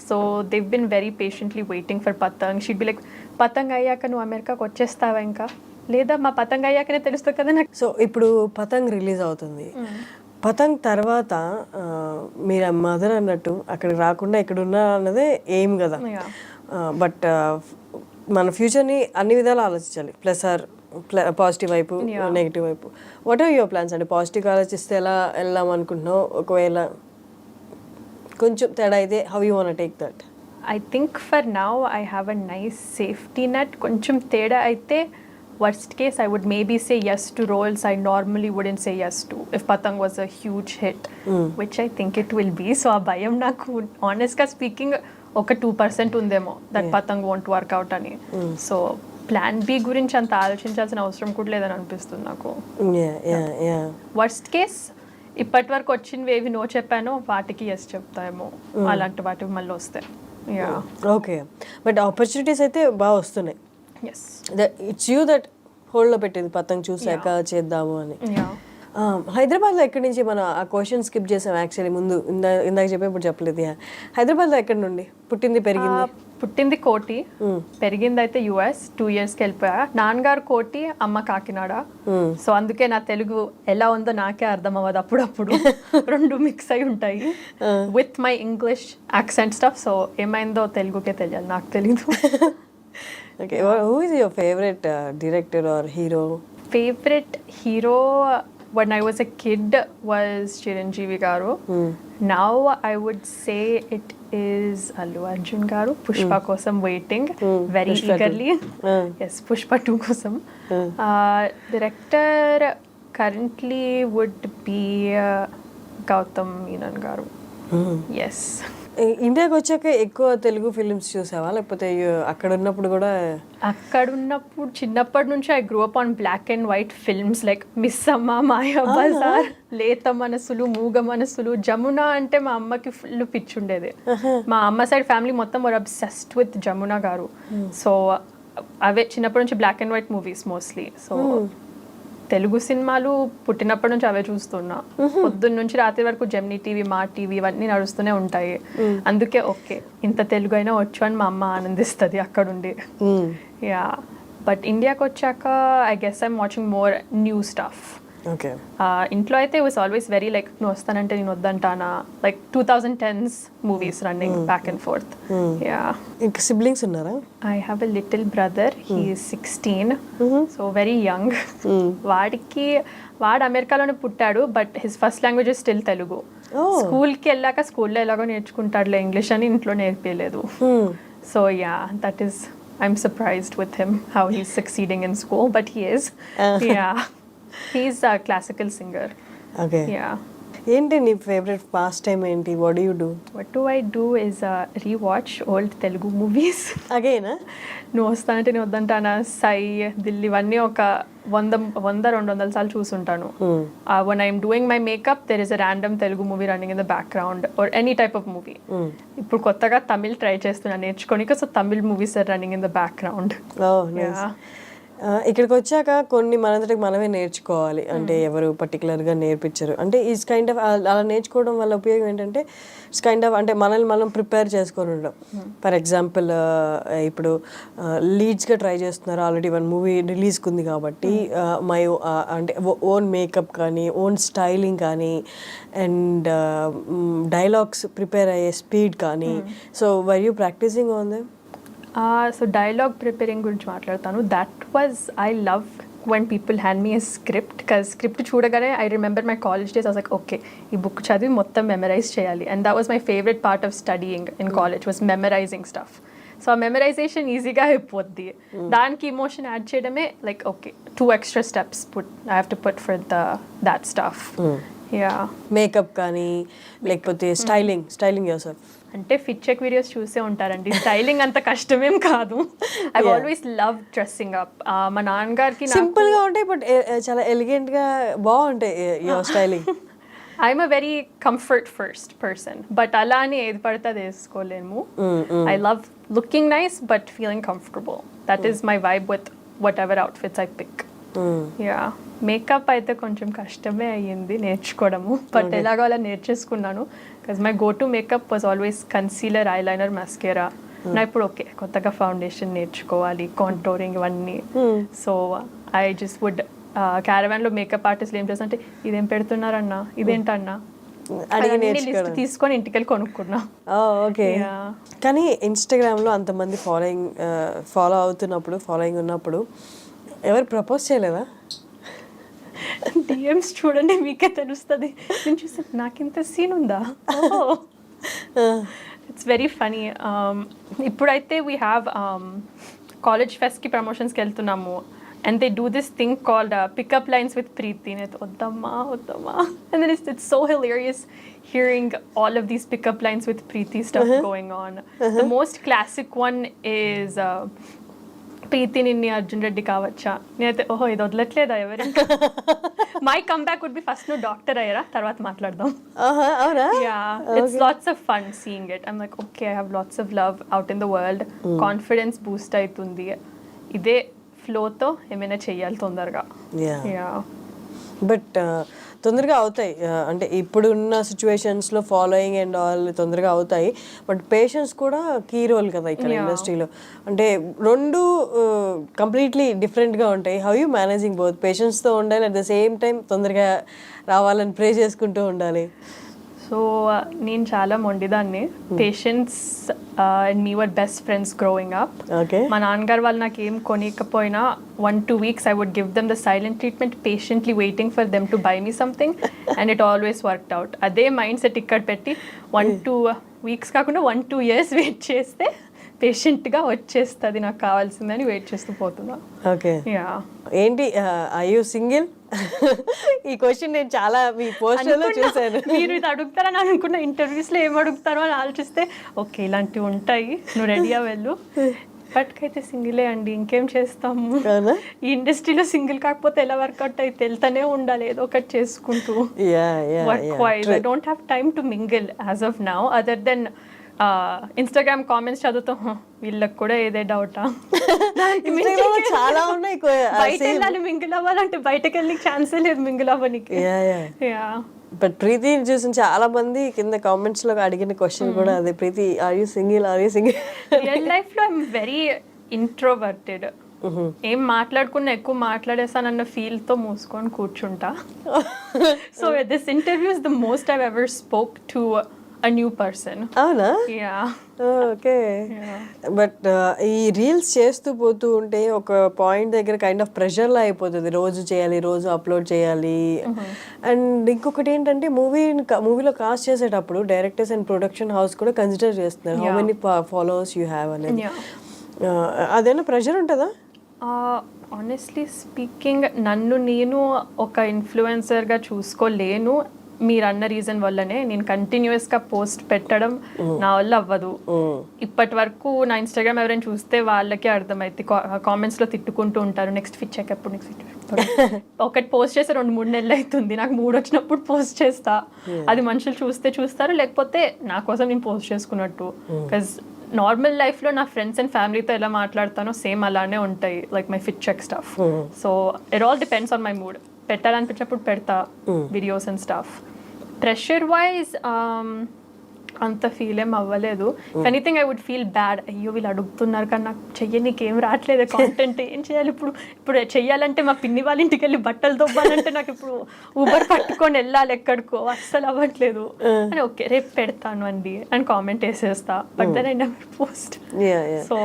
So they been very patiently waiting for Patang. She'd be like, Patang అయ్యాక నువ్వు అమెరికాకి వచ్చేస్తావా? ఇంకా లేదా మా పతంగ్ అయ్యాకనే తెలుస్తుంది కదా నాకు. సో ఇప్పుడు పతంగ్ రిలీజ్ అవుతుంది, పతంగ్ తర్వాత మీరు మదర్ అన్నట్టు అక్కడికి రాకుండా ఇక్కడ ఉన్నా అన్నదే ఏం కదా. Yeah. బట్ మన ఫ్యూచర్ని అన్ని విధాలు ఆలోచించాలి, ప్లస్ ఆర్ పాజిటివ్ వైపు నెగిటివ్ వైపు. What are your plans? అంటే పాజిటివ్గా ఆలోచిస్తే ఎలా వెళ్దాం అనుకుంటున్నావు, ఒకవేళ కొంచెం తేడా అయితే how you want take that? I think for now I have a nice safety net. కొంచెం తేడా అయితే worst case I would maybe say yes to roles I normally wouldn't say yes to if Patang was a huge hit, which I think it will be. So ఆ భయం నాకు honestly speaking ఒక 2% ఉందేమో that Patang won't work out అని. So plan B గురించి అంత ఆలోచించాల్సిన అవసరం కూడా లేదని అనిపిస్తుంది నాకు. వర్స్ట్ కేస్ ఇప్పటి వరకు వచ్చినవి ఏవి నో చెప్పానో వాటికి ఎస్ చెప్తాయేమో, అలాంటి వాటికి మళ్ళీ వస్తాయి. ఓకే, బట్ ఆపర్చునిటీస్ అయితే బాగా వస్తున్నాయి. ఎస్, ఇట్స్ యూ దట్ హోల్డ్లో పెట్టింది పతంగ్ చూసాక చేద్దాము అని. హైదరాబాద్లో ఎక్కడి నుంచి? మనం ఆ క్వశ్చన్ స్కిప్ చేసాం యాక్చువల్లీ, ముందు ఇందాక చెప్పేప్పుడు చెప్పలేదు. హైదరాబాద్లో ఎక్కడి నుండి పుట్టింది పెరిగింది? పుట్టింది కోటి, పెరిగింది అయితే US. 2 yearsకి వెళ్ళిపోయా. నాన్నగారు కోటి, అమ్మ కాకినాడ. సో అందుకే నా తెలుగు ఎలా ఉందో నాకే అర్థం అవ్వదు అప్పుడప్పుడు. రెండు మిక్స్ అయి ఉంటాయి with my English accent stuff. So ఏమైందో తెలుగుకే తెలియాలి, నాకు తెలీదు. Okay, who is your favourite director or hero? Favorite hero when I was a kid was Chiranjeevi garu. Now I would say it is Allu Arjun garu. Pushpa kosam waiting very Pushpa eagerly. Yes, Pushpa 2 kosam. Director currently would be Gautam Menon garu. Yes. ఇండియాకి వచ్చాక ఎక్కువ Telugu films చూసావా, లేకపోతే అక్కడ ఉన్నప్పుడు కూడా? అక్కడ ఉన్నప్పుడు చిన్నప్పటి నుంచి I grow up on black and white films like Missamma, మాయా బజార్, లేత మనసులు, మూగ మనసులు, జమున అంటే మా అమ్మకి ఫుల్ పిచ్చి ఉండేది. మా అమ్మ సైడ్ ఫ్యామిలీ మొత్తం వర్ అబ్సెస్డ్ విత్ జమున గారు. సో అవే చిన్నప్పటి నుంచి black and white movies mostly. So Telugu సినిమాలు పుట్టినప్పటి నుంచి అవే చూస్తున్నా. పొద్దున్న నుంచి రాత్రి వరకు జెమినీ టీవీ, మా టీవీ ఇవన్నీ నడుస్తూనే ఉంటాయి. అందుకే ఓకే ఇంత తెలుగు అయినా వచ్చు అని మా అమ్మ ఆనందిస్తుంది అక్కడుండి. యా, బట్ ఇండియాకి వచ్చాక I guess I'm watching more new stuff. Okay, ఇంట్లో అయితే వాస్ ఆల్వేస్ వెరీ లైక్ నువ్వు వస్తానంటే నేను వద్దంటానా, like 2010s movies running back and forth. Yeah. ఇంకా సిబ్లింగ్స్ ఉన్నారా? I have a little brother, he is 16, so very young. వాడు అమెరికాలోనే పుట్టాడు, but his first language is still Telugu. స్కూల్కి వెళ్ళాక స్కూల్లో ఎలాగో నేర్చుకుంటాడులే ఇంగ్లీష్ అని ఇంట్లో నేర్పించలేదు. So yeah, that is I'm surprised with him how he's succeeding in school, but he is. Yeah, he's a classical singer. Okay. Yeah. ఏంటి నీ ఫేవరెట్ పాస్ట్ టైం ఏంటి? What do you do? What do I do is rewatch old Telugu movies. అగైనా నువ్వు వస్తానంటే నేను వద్దంటానా, సై, దిల్లి ఇవన్నీ ఒక 100-200 సార్లు చూసుంటాను. When I'm doing my makeup, there is a random Telugu movie running in the background or any type of movie. ఇప్పుడు కొత్తగా Tamil try చేస్తున్నా నేర్చుకోనికి, so Tamil movies are running in the background. ఇక్కడికి వచ్చాక కొన్ని మనంతటికి మనమే నేర్చుకోవాలి, అంటే ఎవరు పర్టికులర్గా నేర్పించరు. అంటే ఈజ్ కైండ్ ఆఫ్ అలా నేర్చుకోవడం వల్ల ఉపయోగం ఏంటంటే ఇట్స్ కైండ్ ఆఫ్ అంటే మనల్ని మనం ప్రిపేర్ చేసుకొని ఉండడం. ఫర్ ఎగ్జాంపుల్ ఇప్పుడు లీడ్స్గా ట్రై చేస్తున్నారు, ఆల్రెడీ 1 మూవీ రిలీజ్కి ఉంది కాబట్టి మై అంటే ఓన్ మేకప్ కానీ, ఓన్ స్టైలింగ్ కానీ, అండ్ డైలాగ్స్ ప్రిపేర్ అయ్యే స్పీడ్ కానీ. So were you practising on them? So dialogue preparing గురించి మాట్లాడతాను. That was I love when people hand me a script, because script చూడగానే I remember my college days. I was like, okay, ఈ book చదివి మొత్తం memorise చేయాలి. And that was my favorite part of studying in college, was memorizing stuff. So ఆ memorisation ఈజీగా అయిపోద్ది. దానికి emotion add చేయడమే like okay 2 extra steps I have to put for that stuff. Yeah. Makeup కానీ లేకపోతే styling యోర్సెల్ఫ్. అంటే fit check videos చూసే ఉంటారండి, స్టైలింగ్ అంత కష్టమేం కాదు. I always love dressing up. మా నాన్నగారికి సింపుల్ గా ఉంటాయి బట్ చాలా ఎలిగెంట్ గా బాగుంటాయి your styling. I'm a very comfort first person, but అలా అని ఏది పడితే అది వేసుకోలేము. I love looking nice but feeling comfortable. That is my vibe with whatever outfits I pick. Yeah, makeup అయితే కొంచెం కష్టమే అయ్యింది నేర్చుకోవడము, బట్ ఎలాగో అలా నేర్చేసుకున్నాను. Because my go to makeup was always concealer, eyeliner, mascara. నా ఇప్పుడు ఓకే కొత్తగా ఫౌండేషన్ నేర్చుకోవాలి, కాంటోరింగ్ ఇవన్నీ. So I just would క్యారవాన్లో makeup ఆర్టిస్ట్లు ఏం చేస్తుంటే ఇదేం పెడుతున్నారన్నా ఇదేంటన్నా అడిగి లిస్ట్ తీసుకొని ఇంటికి వెళ్ళి కొనుక్కున్నా. ఓకే. కానీ ఇన్స్టాగ్రామ్లో అంతమంది ఫాలో అవుతున్నప్పుడు ఫాలోయింగ్ ఉన్నప్పుడు ఎవరు ప్రపోజ్ చేయలేదా? డిఎమ్స్ చూడండి మీకే తెలుస్తుంది. నేను చూసి నాకు ఇంత సీన్ ఉందా. It's very funny. ఇప్పుడైతే వీ హ్యావ్ కాలేజ్ ఫెస్ట్కి ప్రమోషన్స్కి వెళ్తున్నాము. And they do this thing called pickup lines with Preethi. Oddamma. And then it's so hilarious hearing all of these pickup lines with Preethi stuff going on. The most classic one is Preethi ninni Arjun Reddy kavacha. Nete idu odlatleda everi. My comeback would be first no doctor ayara tarvata maatladam. Avuna? Yeah, it's lots of fun seeing it. I'm like, okay, I have lots of love out in the world. Confidence boost aitundi. Ide ఫ్లోతో ఏమైనా చెయ్యాలి తొందరగా. But తొందరగా అవుతాయి. అంటే ఇప్పుడున్న సిచ్యువేషన్స్లో following and all తొందరగా అవుతాయి. బట్ పేషెన్స్ కూడా కీ రోల్ కదా ఇక్కడ ఇండస్ట్రీలో. అంటే రెండు కంప్లీట్లీ డిఫరెంట్గా ఉంటాయి. How you managing both? పేషెన్స్తో ఉండాలి, అట్ ద సేమ్ టైం తొందరగా రావాలని ప్రే చేసుకుంటూ ఉండాలి. సో నేను చాలా మొండిదాన్ని. Patience and me were best friends growing up. మా నాన్నగారు వాళ్ళు నాకు ఏం కొనికపోయినా 1-2 weeks I would give them the silent treatment, patiently waiting for them to buy me something, and it always worked out. అదే మైండ్ సెట్ ఇక్కడ పెట్టి 1-2 weeks కాకుండా 1-2 years వెయిట్ చేస్తే పేషెంట్గా వచ్చేస్తుంది నాకు కావాల్సిందని వెయిట్ చేస్తూ పోతున్నా. ఓకే. ఏంటి ఐ యూ సింగిల్? ఈ క్వశ్చన్ నేను చాలా మీ పోస్టర్లో చూసాను. మీరు ఇది అడుగుతారని అనుకున్న, ఇంటర్వ్యూస్లో ఏం అడుగుతారో అని ఆలోచిస్తే ఓకే ఇలాంటివి ఉంటాయి, నువ్వు రెడీగా వెళ్ళు. బట్కైతే సింగిలే అండి, ఇంకేం చేస్తాము. ఈ ఇండస్ట్రీలో సింగిల్ కాకపోతే ఎలా వర్కౌట్ అయితే వెళ్తానే ఉండాలి ఏదో ఒకటి చేసుకుంటూ. Work wise I don't have time to mingle as of now, other than Instagram comments చదువుతాం వీళ్ళకి కూడా ఏదే డౌటా. చాలా ఉన్నాయి. బయట వెళ్ళాలి మింగిల్ అవ్వాలంటే బయటకు వెళ్ళి ఛాన్సే లేదు మింగిల్ అవ్వడానికి. బట్ ప్రీతిని చూసిన చాలా మంది కింద కామెంట్స్ లో అడిగిన క్వశ్చన్ కూడా అదే, Preethi are you single? Real life లో ఐఎమ్ వెరీ ఇంట్రోవర్టెడ్. ఏం మాట్లాడుకున్నా ఎక్కువ మాట్లాడేసానన్న ఫీల్ తో మూసుకొని కూర్చుంటా. So this interview is the most I ever spoke to a new person. అవునా? ఓకే. బట్ ఈ రీల్స్ చేస్తూ పోతూ ఉంటే ఒక పాయింట్ దగ్గర కైండ్ ఆఫ్ ప్రెషర్లా అయిపోతుంది. రోజు చేయాలి, రోజు అప్లోడ్ చేయాలి. అండ్ ఇంకొకటి ఏంటంటే మూవీలో కాస్ట్ చేసేటప్పుడు డైరెక్టర్స్ అండ్ ప్రొడక్షన్ హౌస్ కూడా కన్సిడర్ చేస్తున్నారు how many followers you have అనేది. అదేనా ప్రెషర్ ఉంటుందా? ఆనెస్ట్లీ స్పీకింగ్ నన్ను నేను ఒక ఇన్ఫ్లుయెన్సర్గా చూసుకోలేను. మీరు అన్న రీజన్ వల్లనే నేను కంటిన్యూస్గా పోస్ట్ పెట్టడం నా వల్ల అవ్వదు. ఇప్పటి వరకు నా ఇన్స్టాగ్రామ్ ఎవరైనా చూస్తే వాళ్ళకే అర్థమైతే కామెంట్స్లో తిట్టుకుంటూ ఉంటారు, నెక్స్ట్ ఫిట్ చెక్ ఎప్పుడు, నెక్స్ట్ ఫిట్. ఒకటి పోస్ట్ చేస్తే 2-3 నెలలు అవుతుంది. నాకు మూడ్ వచ్చినప్పుడు పోస్ట్ చేస్తా. అది మనుషులు చూస్తారు, లేకపోతే నా కోసం నేను పోస్ట్ చేసుకున్నట్టు. బికాజ్ నార్మల్ లైఫ్లో నా ఫ్రెండ్స్ అండ్ ఫ్యామిలీతో ఎలా మాట్లాడతానో సేమ్ అలానే ఉంటాయి, like my fit check stuff. So it all depends on my mood. పెట్టాలనిపించినప్పుడు పెడతా videos and stuff. Pressure wise అంత ఫీల్ ఏం అవ్వలేదు. Anything I would feel bad, అయ్యో వీళ్ళు అడుగుతున్నారు కానీ నాకు చెయ్యనీకి ఏం రావట్లేదు కాంటెంట్, ఏం చేయాలి ఇప్పుడు చెయ్యాలంటే మా పిన్ని వాళ్ళ ఇంటికి వెళ్ళి బట్టలు దొబ్బాలంటే నాకు ఇప్పుడు ఊబర్ పట్టుకొని వెళ్ళాలి ఎక్కడికో, అస్సలు అవ్వట్లేదు అని ఓకే రేపు పెడతాను అండి అని కామెంట్ వేసేస్తా. But then I never post. So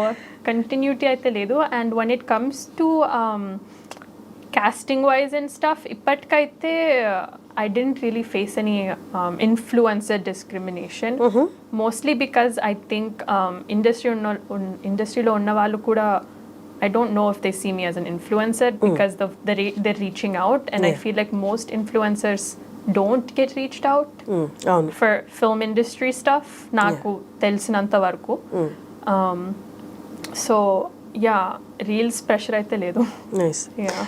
continuity అయితే లేదు. And when it comes to casting wise and stuff, ippatikaithe I didn't really face any influencer discrimination. Mostly because I think industry lo unna vallu kuda I don't know if they see me as an influencer because of the rate they're reaching out, and I feel like most influencers don't get reached out for film industry stuff naku telisinanta varaku. So yeah, reels pressure aithe ledu. Nice. Yeah.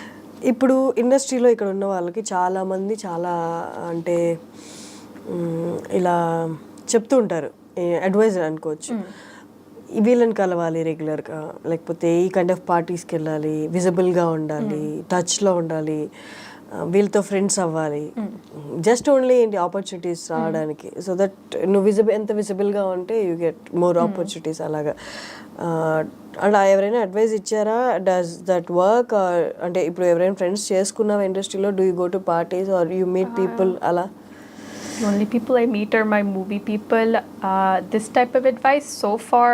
ఇప్పుడు ఇండస్ట్రీలో ఇక్కడ ఉన్న వాళ్ళకి చాలామంది చాలా అంటే ఇలా చెప్తూ ఉంటారు, అడ్వైజర్ అనుకోవచ్చు, వీళ్ళని కలవాలి రెగ్యులర్గా, లేకపోతే ఈ కైండ్ ఆఫ్ పార్టీస్కి వెళ్ళాలి, విజిబుల్గా ఉండాలి, టచ్లో ఉండాలి. వీళ్ళతో ఫ్రెండ్స్ అవ్వాలి, జస్ట్ ఓన్లీ ఏంటి ఆపర్చునిటీస్ రావడానికి, సో దట్ నువ్వు ఎంత విజిబుల్గా ఉంటే యూ గెట్ మోర్ ఆపర్చునిటీస్ అలాగా. అలా ఎవరైనా అడ్వైస్ ఇచ్చారా? Does that work? అంటే ఇప్పుడు ఎవరైనా ఫ్రెండ్స్ చేసుకున్నావా ఇండస్ట్రీలో? Do you go to parties or you meet people అలా? The only people I meet are my movie people. This type of advice, so far,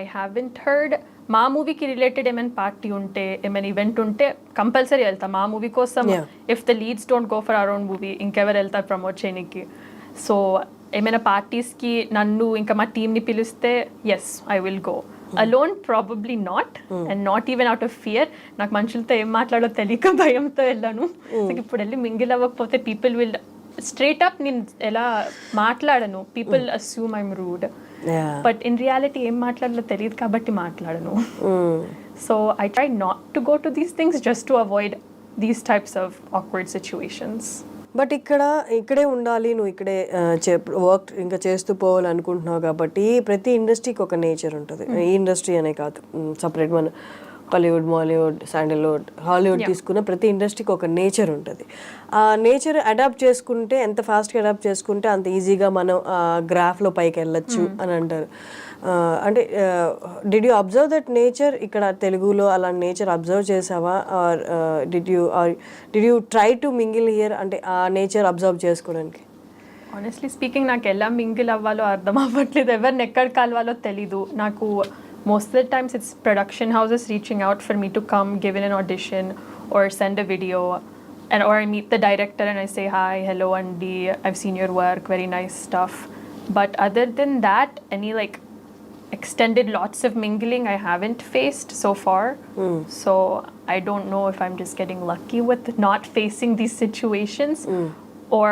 I haven't heard. మా మూవీకి related ఏమైనా party ఉంటే, ఏమైనా ఈవెంట్ ఉంటే compulsory వెళ్తాం మా movie కోసం. If the leads don't go for our own movie, ఇంకెవరు వెళ్తారు ప్రమోట్ చేయడానికి? సో ఏమైనా పార్టీస్కి నన్ను ఇంకా మా టీమ్ని పిలిస్తే yes, I will go. Alone probably not, and not even out of fear. నాకు మనుషులతో ఏం మాట్లాడో తెలియక భయంతో వెళ్ళాను. ఇప్పుడు వెళ్ళి మింగిల్ అవ్వకపోతే పీపుల్ విల్ స్ట్రేట్ అప్ నేను ఎలా మాట్లాడను, people assume I'm rude, but in reality ఏం మాట్లాడాలో తెలియదు కాబట్టి మాట్లాడను. So I try not to go to these things just to avoid these types of awkward situations. But ఇక్కడే ఉండాలి, నువ్వు ఇక్కడే వర్క్ ఇంకా చేస్తూ పోవాలనుకుంటున్నావు కాబట్టి ప్రతి ఇండస్ట్రీకి ఒక నేచర్ ఉంటుంది. ఈ ఇండస్ట్రీ అనే కాదు, సపరేట్ మన టాలీవుడ్, మాలీవుడ్, శాండల్వుడ్, హాలీవుడ్ తీసుకున్న ప్రతి ఇండస్ట్రీకి ఒక నేచర్ ఉంటుంది. ఆ నేచర్ అడాప్ట్ చేసుకుంటే, ఎంత ఫాస్ట్గా అడాప్ట్ చేసుకుంటే అంత ఈజీగా మనం గ్రాఫ్లో పైకి వెళ్ళొచ్చు అని అంటారు. అంటే did you observe that nature? ఇక్కడ తెలుగులో అలా నేచర్ అబ్జర్వ్ చేసావా? Or did you try to mingle here, అంటే ఆ నేచర్ అబ్జర్వ్ చేసుకోవడానికి? ఆనెస్ట్లీ స్పీకింగ్ నాకు ఎలా మింగిల్ అవ్వాలో అర్థం అవ్వట్లేదు, ఎవరిని ఎక్కడ కలవాలో తెలీదు నాకు. Most of the times it's production houses reaching out for me to come give in an audition or send a video, or I meet the director and I say hi, hello Andy, I've seen your work, very nice stuff. But other than that, any like extended lots of mingling I haven't faced so far. So I don't know if I'm just getting lucky with not facing these situations, or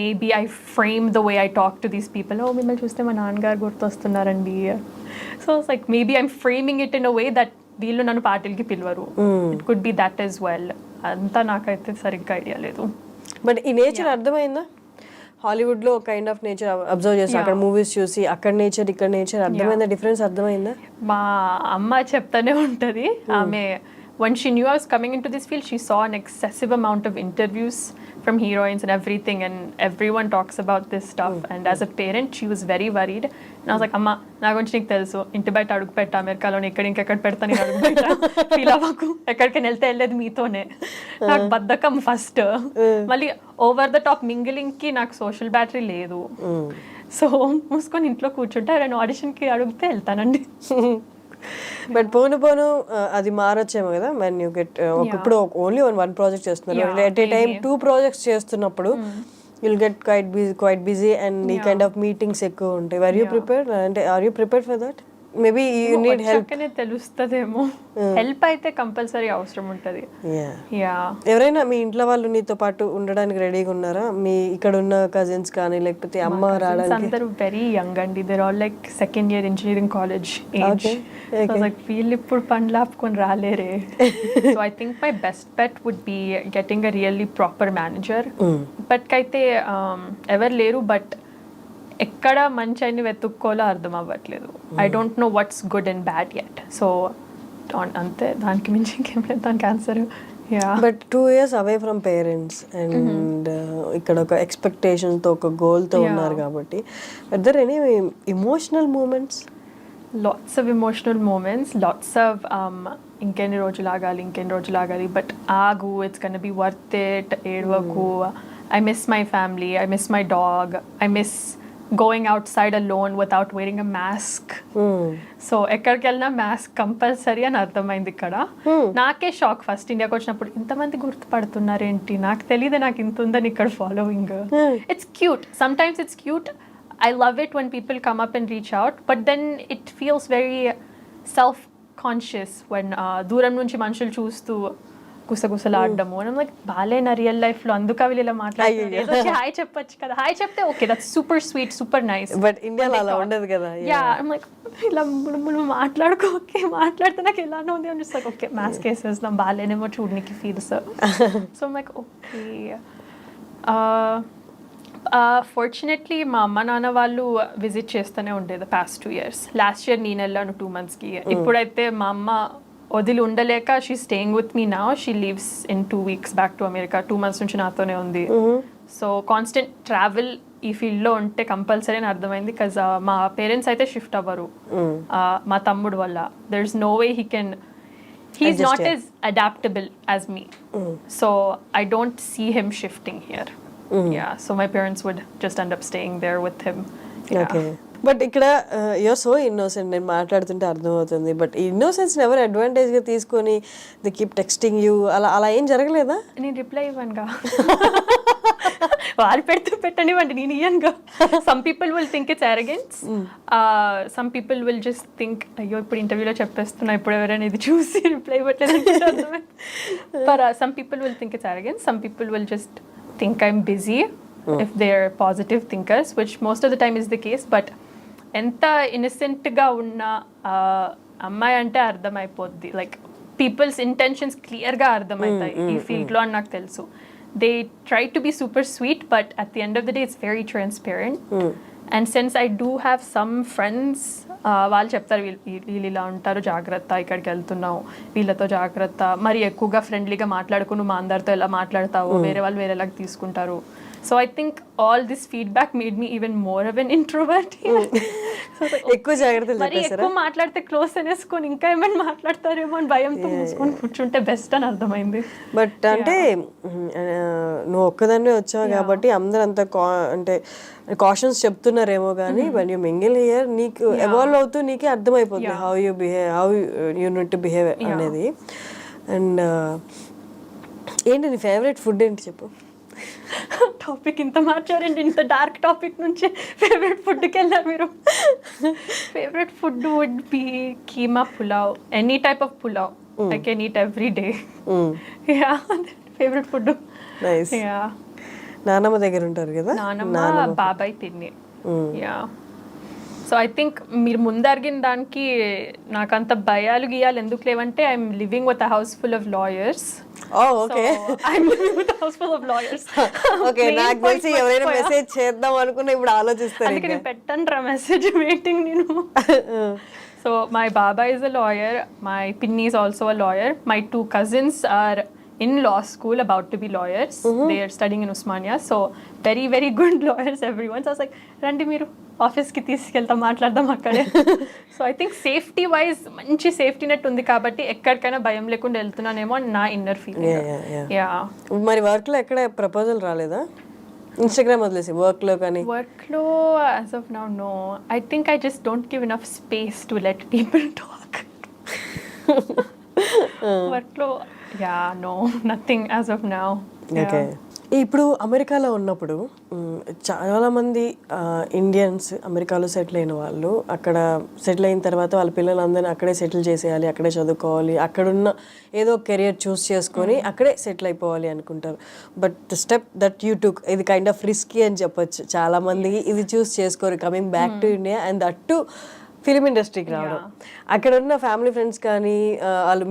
maybe I frame the way I talk to these people. Oh, మిమ్మల్ని చూస్తే మా నాన్నగారు గుర్తొస్తున్నారండి. So it's like maybe I'm framing it in a way that వీళ్ళు నన్ను పార్టీలకి పిలవరు. It could be that as well. అంతా నాకైతే సరిగ్గా ఐడియా లేదు. బట్ ఈ నేచర్ అర్థమైందా? హాలీవుడ్లో ఒక కైండ్ ఆఫ్ నేచర్ అబ్జర్వ్ చేసి అక్కడ మూవీస్ చూసి అక్కడ నేచర్ ఇక్కడ నేచర్ అర్థమైందా? డిఫరెన్స్ అర్థమైందా? మా అమ్మ చెప్తానే ఉంటుంది. ఆమె when she knew I was coming into this field, she saw an excessive amount of interviews from heroines and everything, and everyone talks about this stuff. And as a parent, she was very worried. And I was like, Amma, na gunchi nik telusu, inti bayta adugu petta America lo ikkada pedta nen adugu bayta feel avvaku, ekkadiki nelte elledi meetone. నాకు బద్ధకం first, మళ్ళీ over the top mingling కి నాకు social battery లేదు. So మూసుకొని ఇంట్లో కూర్చుంటే నేను ఆడిషన్కి అడిగితే వెళ్తానండి. బట్ పోను అది మారొచ్చేమో కదా, మెన్ యూ గెట్ ఇప్పుడు ఓన్లీ వన్ ప్రాజెక్ట్ చేస్తున్నారు, ఎట్ ఏ టైం 2 ప్రాజెక్ట్స్ చేస్తున్నప్పుడు you'll get quite busy and ఈ కైండ్ ఆఫ్ మీటింగ్స్ ఎక్కువ ఉంటాయి. Are you prepared? అంటే are you prepared for that? Maybe you need help. తెలుస్తుందేమో, హెల్ప్ అయితే compulsory అవసరం ఉంటుంది. ఎవరైనా మీ ఇంట్లో వాళ్ళు నీతో పాటు ఉండడానికి రెడీగా ఉన్నారా? మీ ఇక్కడ ఉన్న కజిన్స్ కానీ లేకపోతే అమ్మ రావడానికి? అందరూ వెరీ యంగ్ అండి, they're all like second year engineering college age. Like వీళ్ళు ఇప్పుడు పండ్లు ఆపుకొని రాలేరే. So I think my best bet would be getting a really proper manager. ఇప్పటికైతే ఎవరు లేరు, బట్ ఎక్కడ మంచి అని వెతుక్కోవాలో అర్థం అవ్వట్లేదు. I don't know what's good and bad yet. So అంతే, దానికి మించి ఇంకేం లేదు దానికి ఆన్సర్. బట్ 2 years అవే ఫ్రమ్ పేరెంట్స్ అండ్ ఇక్కడ ఒక ఎక్స్పెక్టేషన్తో ఒక గోల్తో ఉన్నారు కాబట్టి, are there any emotional moments? Lots of emotional moments, lots of ఇంకెన్ని రోజులు ఆగాలి, బట్ ఆగు, ఇట్స్ గonna be worth it, ఏడవకు. I miss my family, I miss my dog, I miss going outside alone without wearing a mask. So ఎక్కడికి వెళ్ళినా mask compulsory అని అర్థమైంది ఇక్కడ. నాకే షాక్ ఫస్ట్ ఇండియాకి వచ్చినప్పుడు, ఇంతమంది గుర్తుపడుతున్నారు ఏంటి, నాకు తెలియదు నాకు ఇంత ఉందని ఇక్కడ following. It's cute, sometimes it's cute. I love it when people come up and reach out, but then it feels very self-conscious when దూరం నుంచి మనుషులు చూస్తూ గుసగుసలాడము. అండ్ లైక్ బాలేనా రియల్ లైఫ్ లో, అందుకు వీళ్ళు ఇలా మాట్లాడుతున్నారు, హాయ్ చెప్పొచ్చు కదా, హాయ్ చెప్తే okay that's super sweet, super nice. But ఇండియాలో అలా ఉండదు కదా. లైక్ ఇలా మనం మాట్లాడితే నాకు ఎలానో ఉంది. జస్ట్ లైక్ ఓకే మాస్క్ వేసేద్దాం, బాలేనేమో చూడడానికి feels. So like okay. Fortunately మా అమ్మ నాన్న వాళ్ళు విజిట్ చేస్తూనే ఉండేది past 2 years. లాస్ట్ ఇయర్ నేను వెళ్ళాను 2 monthsకి. ఇప్పుడైతే మా అమ్మ వదిలి ఉండలేక she staying with me now. She leaves in 2 weeks back to America. 2 months నుంచి నాతోనే ఉంది. సో కాన్స్టెంట్ ట్రావెల్ ఈ ఫీల్డ్లో ఉంటే కంపల్సరీ అని అర్థమైంది. బికాజ్ మా పేరెంట్స్ అయితే షిఫ్ట్ అవ్వరు మా తమ్ముడు వల్ల. There is no way he's not as adaptable as me. So I don't see him shifting here. Yeah, so my parents would just end up staying there with him. Yeah. Okay, but ఇక్కడ you're so innocent. నేను మాట్లాడుతుంటే అర్థమవుతుంది. But ఈ innocence ఎవరు అడ్వాంటేజ్గా తీసుకొని the keep texting you, అలా ఏం జరగలేదా? నేను రిప్లై ఇవ్వనుగా. వాళ్ళు పెట్టనివ్వండి, నేను ఇయ్యనుగా. Some people will think it's arrogance. Some people will just think అయ్యో ఇప్పుడు ఇంటర్వ్యూలో చెప్పేస్తున్నా, ఇప్పుడు ఎవరైనా ఇది చూసి రిప్లై ఇవ్వట్లేదు. But some people will think it's arrogance. Some people will just think I'm busy if they are positive thinkers, which most of the time is the case. But ఎంత ఇన్నసెంట్గా ఉన్న అమ్మాయి అంటే అర్థమైపోద్ది. లైక్ పీపుల్స్ ఇంటెన్షన్స్ క్లియర్గా అర్థమవుతాయి ఈ ఫీల్డ్లో అని నాకు తెలుసు. They try to be super sweet, but at the end of the day it's very transparent. And since I do have some friends, వాళ్ళు చెప్తారు వీళ్ళు ఇలా ఉంటారు, జాగ్రత్త, ఇక్కడికి వెళ్తున్నావు, వీళ్ళతో జాగ్రత్త, మరి ఎక్కువగా ఫ్రెండ్లీగా మాట్లాడుకుని నువ్వు మా అందరితో ఎలా మాట్లాడతావు, వేరే వాళ్ళు వేరేలాగా తీసుకుంటారు. So I think all this feedback made me even more of an introvert. ఎక్కువ జాగ్రత్తలు మరి ఎక్కువ మాట్లాడితే క్లోజ్ అనేసుకొని ఇంకా ఏమైనా మాట్లాడతారేమో అని భయంతో మూసుకొని కూర్చుంటే బెస్ట్ అని అర్థమైంది. బట్ అంటే నువ్వు ఒక్కదాన్నే వచ్చావు కాబట్టి అందరూ అంత అంటే కాషన్స్ చెప్తున్నారేమో కానీ వెన్ యూ మింగిల్ హియర్ నీకు ఎవాల్వ్ అవుతూ నీకే అర్థమైపోతుంది how you need to behave అనేది. అండ్ ఏంటి నీ ఫేవరెట్ ఫుడ్ ఏంటి చెప్పు? టాపిక్ ఇంత మార్చారండి, ఇంత డార్క్ టాపిక్ నుంచి ఫేవరెట్ ఫుడ్కి వెళ్ళారు మీరు. Favourite food would be keema pulao, any type of pulao I can eat every day. Yeah, favourite food. Nice. Yeah, నానమ్మ దగ్గర ఉంటారు కదా? నానమ్మ, బాబాయ్ పిన్ని. యా, సో ఐ థింక్ మీరు ముందు అడిగిన దానికి నాకు అంత భయాలు గీయాలు ఎందుకు లేవంటే I'm living with a house full of lawyers. Okay, I'm living with house full of lawyers. Okay, నాకు తెలిసి ఎవరైనా మెసేజ్ చేద్దాం అనుకున్నా ఇప్పుడు ఆలోచిస్తారు. అందుకే నేను పెట్టండి మెసేజ్ వెయిటింగ్ నేను. So my Baba is a lawyer, my pinni is also a lawyer, my 2 cousins are in law school, about to be lawyers. They are studying in Usmania, so very very good lawyers everyone. So I was like, రండి మీరు ఆఫీస్కి తీసుకెళ్తాం, మాట్లాడదాం అక్కడే. So I think safety wise మంచి safety net ఉంది కాబట్టి ఎక్కడికైనా భయం లేకుండా వెళ్తున్నానేమో అని నా ఇన్నర్ ఫీలింగ్. యా, మరి వర్క్లో ఎక్కడ ప్రపోజల్ రాలేదా? ఇన్స్టాగ్రామ్ వదిలేసి వర్క్లో కానీ? వర్క్లో as of now no. I think I just don't give enough space to let people talk. వర్క్లో yeah no, nothing as of now. Okay, ఇప్పుడు అమెరికాలో ఉన్నప్పుడు చాలామంది ఇండియన్స్ అమెరికాలో సెటిల్ అయిన వాళ్ళు అక్కడ సెటిల్ అయిన తర్వాత వాళ్ళ పిల్లలందరినీ అక్కడే సెటిల్ చేసేయాలి, అక్కడే చదువుకోవాలి, అక్కడున్న ఏదో కెరియర్ చూస్ చేసుకొని అక్కడే సెటిల్ అయిపోవాలి అనుకుంటారు. But the step that you took, ఇది కైండ్ ఆఫ్ రిస్కీ అని చెప్పొచ్చు. చాలామంది ఇది చూస్ చేసుకోరు, coming back to India and that to film ఇండస్ట్రీకి రావడం. అక్కడ ఉన్న ఫ్యామిలీ ఫ్రెండ్స్ కానీ వాళ్ళు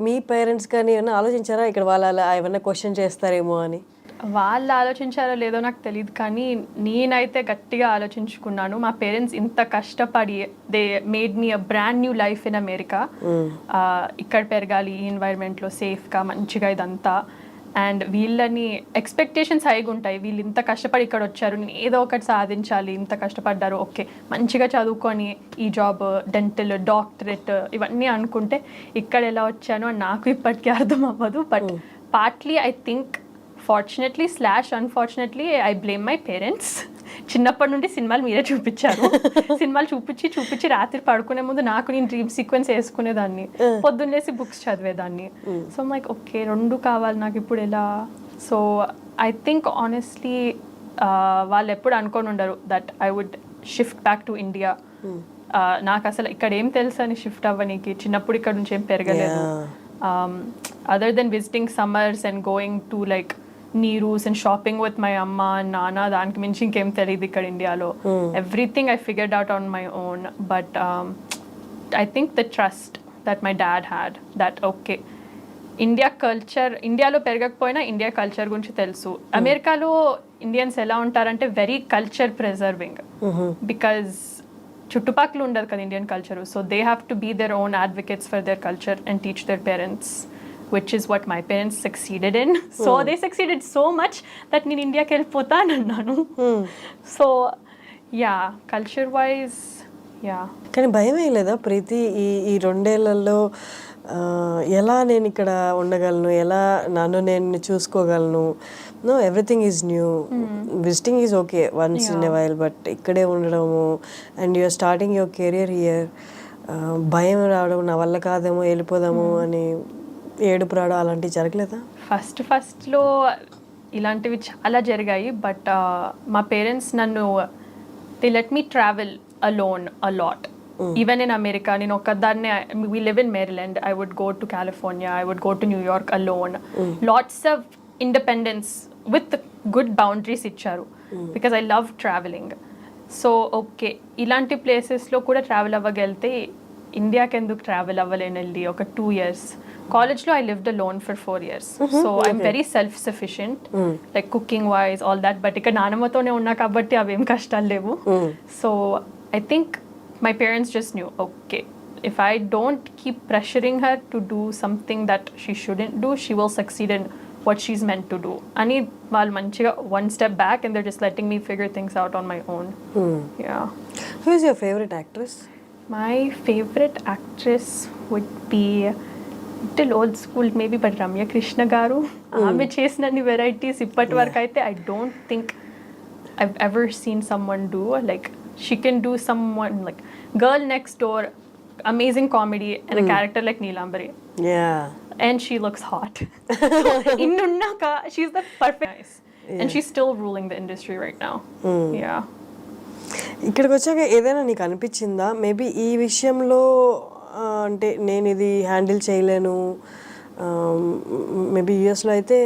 మీ పేరెంట్స్ కానీ ఏమైనా ఆలోచించారా ఇక్కడ వాళ్ళు అలా ఏమైనా క్వశ్చన్ చేస్తారేమో అని? వాళ్ళు ఆలోచించారో లేదో నాకు తెలియదు, కానీ నేనైతే గట్టిగా ఆలోచించుకున్నాను. మా పేరెంట్స్ ఇంత కష్టపడి they made me a brand new life in America. ఇక్కడ పెరగాలి, ఈ ఎన్వైర్న్మెంట్లో సేఫ్గా మంచిగా ఇదంతా. అండ్ వీళ్ళని ఎక్స్పెక్టేషన్స్ హైగా ఉంటాయి, వీళ్ళు ఇంత కష్టపడి ఇక్కడ వచ్చారు, నేను ఏదో ఒకటి సాధించాలి, ఇంత కష్టపడ్డారు, ఓకే మంచిగా చదువుకొని ఈ జాబ్, డెంటల్, డాక్టరేట్ ఇవన్నీ అనుకుంటే ఇక్కడ ఎలా వచ్చాను అని నాకు ఇప్పటికీ అర్థం అవ్వదు. But partly I think fortunately / unfortunately I blame my parents. చిన్నప్పటి నుండి సినిమాలు మీరే చూపించారు, సినిమాలు చూపించి రాత్రి పడుకునే ముందు నాకు నేను డ్రీమ్ సీక్వెన్స్ వేసుకునేదాన్ని, పొద్దున్నేసి బుక్స్ చదివేదాన్ని. సో లైక్ ఓకే 2 కావాలి నాకు ఇప్పుడు ఎలా. సో ఐ థింక్ ఆనెస్ట్లీ వాళ్ళు ఎప్పుడు అనుకొని ఉండరు that I would shift back to India. నాకు అసలు ఇక్కడ ఏం తెలుసు అని షిఫ్ట్ అవ్వనీకి, చిన్నప్పుడు ఇక్కడ నుంచి ఏం పెరగలేదు. Other than visiting summers and going to like Neeru's and shopping with my అమ్మ అండ్ నాన్న, దానికి మించి ఇంకేం తెలియదు ఇక్కడ ఇండియాలో. Everything I figured out on my own. But I think the trust that my dad had that okay India culture, ఇండియాలో పెరగకపోయినా ఇండియా కల్చర్ గురించి తెలుసు. అమెరికాలో ఇండియన్స్ ఎలా ఉంటారంటే వెరీ కల్చర్ ప్రిజర్వింగ్, బికాజ్ చుట్టుపక్కల ఉండదు కదా Indian culture. So they have to be their own advocates for their culture and teach their parents, which is what my parents succeeded in. So they succeeded so much that నేను ఇండియాకి వెళ్ళిపోతా అని అన్నాను. So yeah, culture wise yeah. కానీ భయం వేయలేదా ప్రీతి ఈ 2 ఏళ్లలో ఎలా నేను ఇక్కడ ఉండగలను, ఎలా నన్ను నేను చూసుకోగలను? No, everything is new. Visiting is okay once in a while, but ఇక్కడే ఉండడము and you're starting your career here, భయం రావడం, నా వల్ల కాదేమో వెళ్ళిపోదాము అని ఏడుపు రావడం అలాంటివి జరగలేదా? ఫస్ట్లో ఇలాంటివి చాలా జరిగాయి. బట్ మా పేరెంట్స్ నన్ను they let me travel alone a lot. Even in America, నేను ఒక్కదాన్నే, we live in Maryland, I would go to California, I would go to New York alone. Lots of independence with good boundaries ఇచ్చారు, because I love traveling. So okay, ఇలాంటి ప్లేసెస్లో కూడా travel అవ్వగలితే ఇండియాకి ఎందుకు travel అవ్వలేనండి? ఒక 2 years కాలేజ్లో I lived alone for 4 years. So I'm very self-sufficient, like cooking wise, all that. But ఇక్కడ నానమ్మతోనే ఉన్నా కాబట్టి అవేం కష్టాలు లేవు. So I think my parents just knew, okay, if I don't keep pressuring her to do something that she shouldn't do, she will succeed in what she's meant to do. Ani వాళ్ళు మంచిగా one step back and they're just letting me figure things out on my own. Yeah. Who is your favorite actress? My favorite actress would be little old school maybe, but Ramya Krishna garu. ఆమె చేసినన్ని varieties ఇప్పటి వరకు అయితే I don't think I've ever seen someone do. Like she can do someone like Girl Next Door, amazing comedy, and a character like Neelambari. Yeah. And she looks hot. Innunnaka, she's the perfect. And she's still ruling the industry right now. Yeah. ఇక్కడికి వచ్చాక ఏదైనా నీకు అనిపించిందా maybe ఈ విషయంలో అంటే నేను ఇది హ్యాండిల్ చేయలేను, మేబీ యూఎస్లో అయితే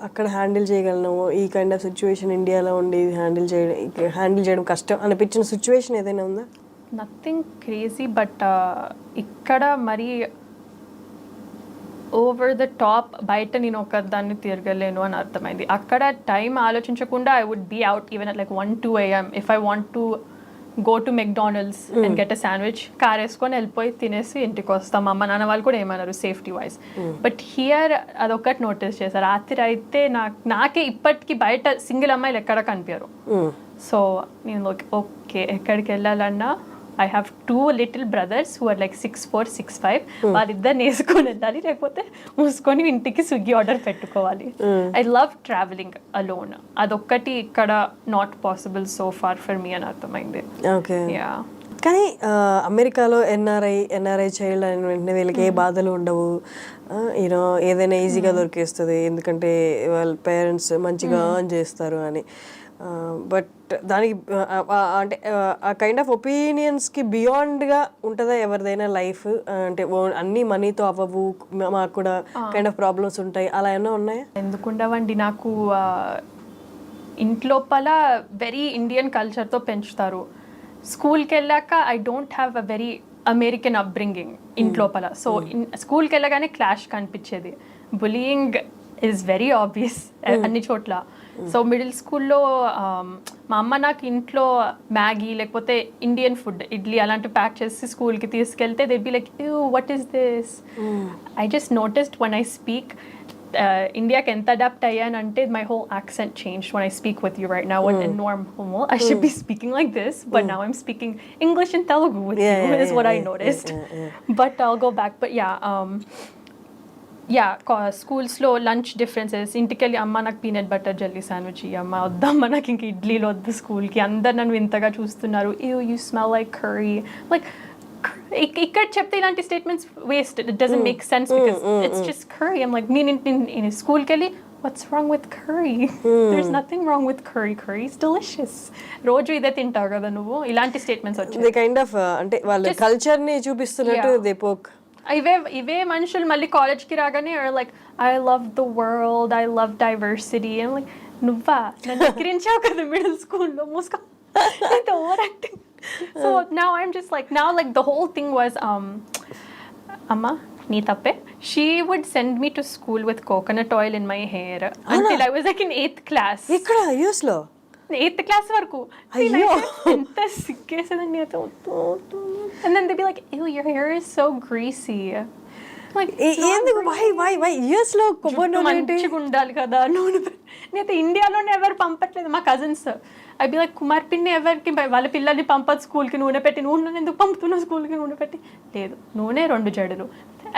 అక్కడ హ్యాండిల్ చేయగలను, ఈ కైండ్ ఆఫ్ సిచ్యువేషన్ ఇండియాలో ఉండి హ్యాండిల్ చేయడం కష్టం అనిపించిన సిచ్యువేషన్ ఏదైనా ఉందా? నథింగ్ క్రేజీ, బట్ ఇక్కడ మరి ఓవర్ ద టాప్ బయట నేను ఒకదాన్ని తిరగలేను అని అర్థమైంది. అక్కడ టైం ఆలోచించకుండా I would be out even at like 1-2 AM if I want to go to McDonald's and get a sandwich, car వేసుకొని వెళ్ళిపోయి తినేసి ఇంటికి వస్తాం. అమ్మ నాన్న వాళ్ళు కూడా ఏమన్నారు సేఫ్టీ వైజ్. బట్ హియర్ అదొక్కటి నోటీస్ చేశారు. రాత్రి అయితే నాకే ఇప్పటికీ బయట సింగిల్ అమ్మాయిలు ఎక్కడ కనిపించరు. సో నేను ఓకే, ఎక్కడికి వెళ్ళాలన్నా I have 2 little brothers who are like 6'4", 6'5". వాళ్ళిద్దరిని వేసుకొని వెళ్ళాలి, లేకపోతే మూసుకొని ఇంటికి స్విగ్గీ ఆర్డర్ పెట్టుకోవాలి. I love traveling alone. అదొక్కటి ఇక్కడ not possible so far for me అని అర్థమైంది. ఓకే. యా. కానీ అమెరికాలో ఎన్ఆర్ఐ చైల్డ్ అని వెంటనే వీళ్ళకి ఏ బాధలు ఉండవు, యూనో ఏదైనా ఈజీగా దొరికేస్తుంది ఎందుకంటే వాళ్ళ పేరెంట్స్ మంచిగా ఎర్న్ చేస్తారు అని. బట్ దానికి అంటే ఆ కైండ్ ఆఫ్ ఒపీనియన్స్కి బియాండ్గా ఉంటుందా ఎవరిదైనా లైఫ్? అంటే అన్నీ మనీతో అవ్వవు, మాకు కూడా కైండ్ ఆఫ్ ప్రాబ్లమ్స్ ఉంటాయి, అలా ఏమైనా ఉన్నాయా? ఎందుకు ఉండవండి. నాకు ఇంట్లోపల వెరీ ఇండియన్ కల్చర్తో పెంచుతారు. స్కూల్కి వెళ్ళాక I don't have a very American upbringing ఇంట్లోపల. సో స్కూల్కి వెళ్ళగానే క్లాష్ కనిపించేది. బులియింగ్ ఈజ్ వెరీ ఆబ్వియస్ అన్ని చోట్ల. సో మిడిల్ స్కూల్లో మా అమ్మ నాకు ఇంట్లో మ్యాగీ లేకపోతే ఇండియన్ ఫుడ్ ఇడ్లీ అలాంటి ప్యాక్ చేసి స్కూల్కి తీసుకెళ్తే they be like, you what is this? I just noticed when I speak ఇండియాకి ఎంత అడాప్ట్ అయ్యానంటే my whole accent change when I speak with you right now. In normal I should be speaking like this, but now I'm speaking English and Telugu with you is what I noticed. But I'll go back. But స్కూల్స్లో lunch differences. ఇంటికెళ్ళి అమ్మ నాకు peanut butter jelly sandwich అమ్మ వద్దమ్మ నాకు ఇంక ఇడ్లీలో వద్దు స్కూల్కి, అందరు నన్ను ఇంతగా చూస్తున్నారు, you smell like curry. Like ఇక్కడ చెప్తే ఇలాంటి statements waste, it doesn't make sense because it's just curry. I'm like నేను స్కూల్కి వెళ్ళి what's wrong with curry? There's nothing wrong with curry. Curry is delicious. రోజు ఇదే తింటావు కదా నువ్వు, ఇలాంటి స్టేట్మెంట్స్ వచ్చాయి. దే కైండ్ ఆఫ్ అంటే వాళ్ళ కల్చర్ని చూపిస్తున్నట్టు దే పోక్. ఇవే మనుషులు మళ్ళీ కాలేజ్కి రాగానే like I love the world, I love diversity. Like నువ్వా నన్ను ఎక్కిరించావు కదా మిడిల్ స్కూల్లో, మూసుకో, over acting. So now I'm just like now like the whole thing was అమ్మ నీ తప్పే. She would send me to school with coconut oil in my hair until I was like in 8th class. ఇక్కడ US లో 8th class వరకు ఎంత సిగ్గేసేదండి అయితే and then they'd be like, ew, your hair is so greasy. Like, ఎందుకు why US లో కొబ్బరి నూనె ఏంటి? మంచిగా ఉండాలి కదా నూనె. నేనైతే ఇండియాలోనే ఎవరు పంపట్లేదు, మా cousins. I be like Kumar పిన్ని ఎవరికి వాళ్ళ పిల్లల్ని పంపదు స్కూల్కి నూనె పెట్టి, నూనె ఎందుకు పంపుతున్నావు స్కూల్కి నూనె పెట్టి? లేదు, నూనె 2 జడలు.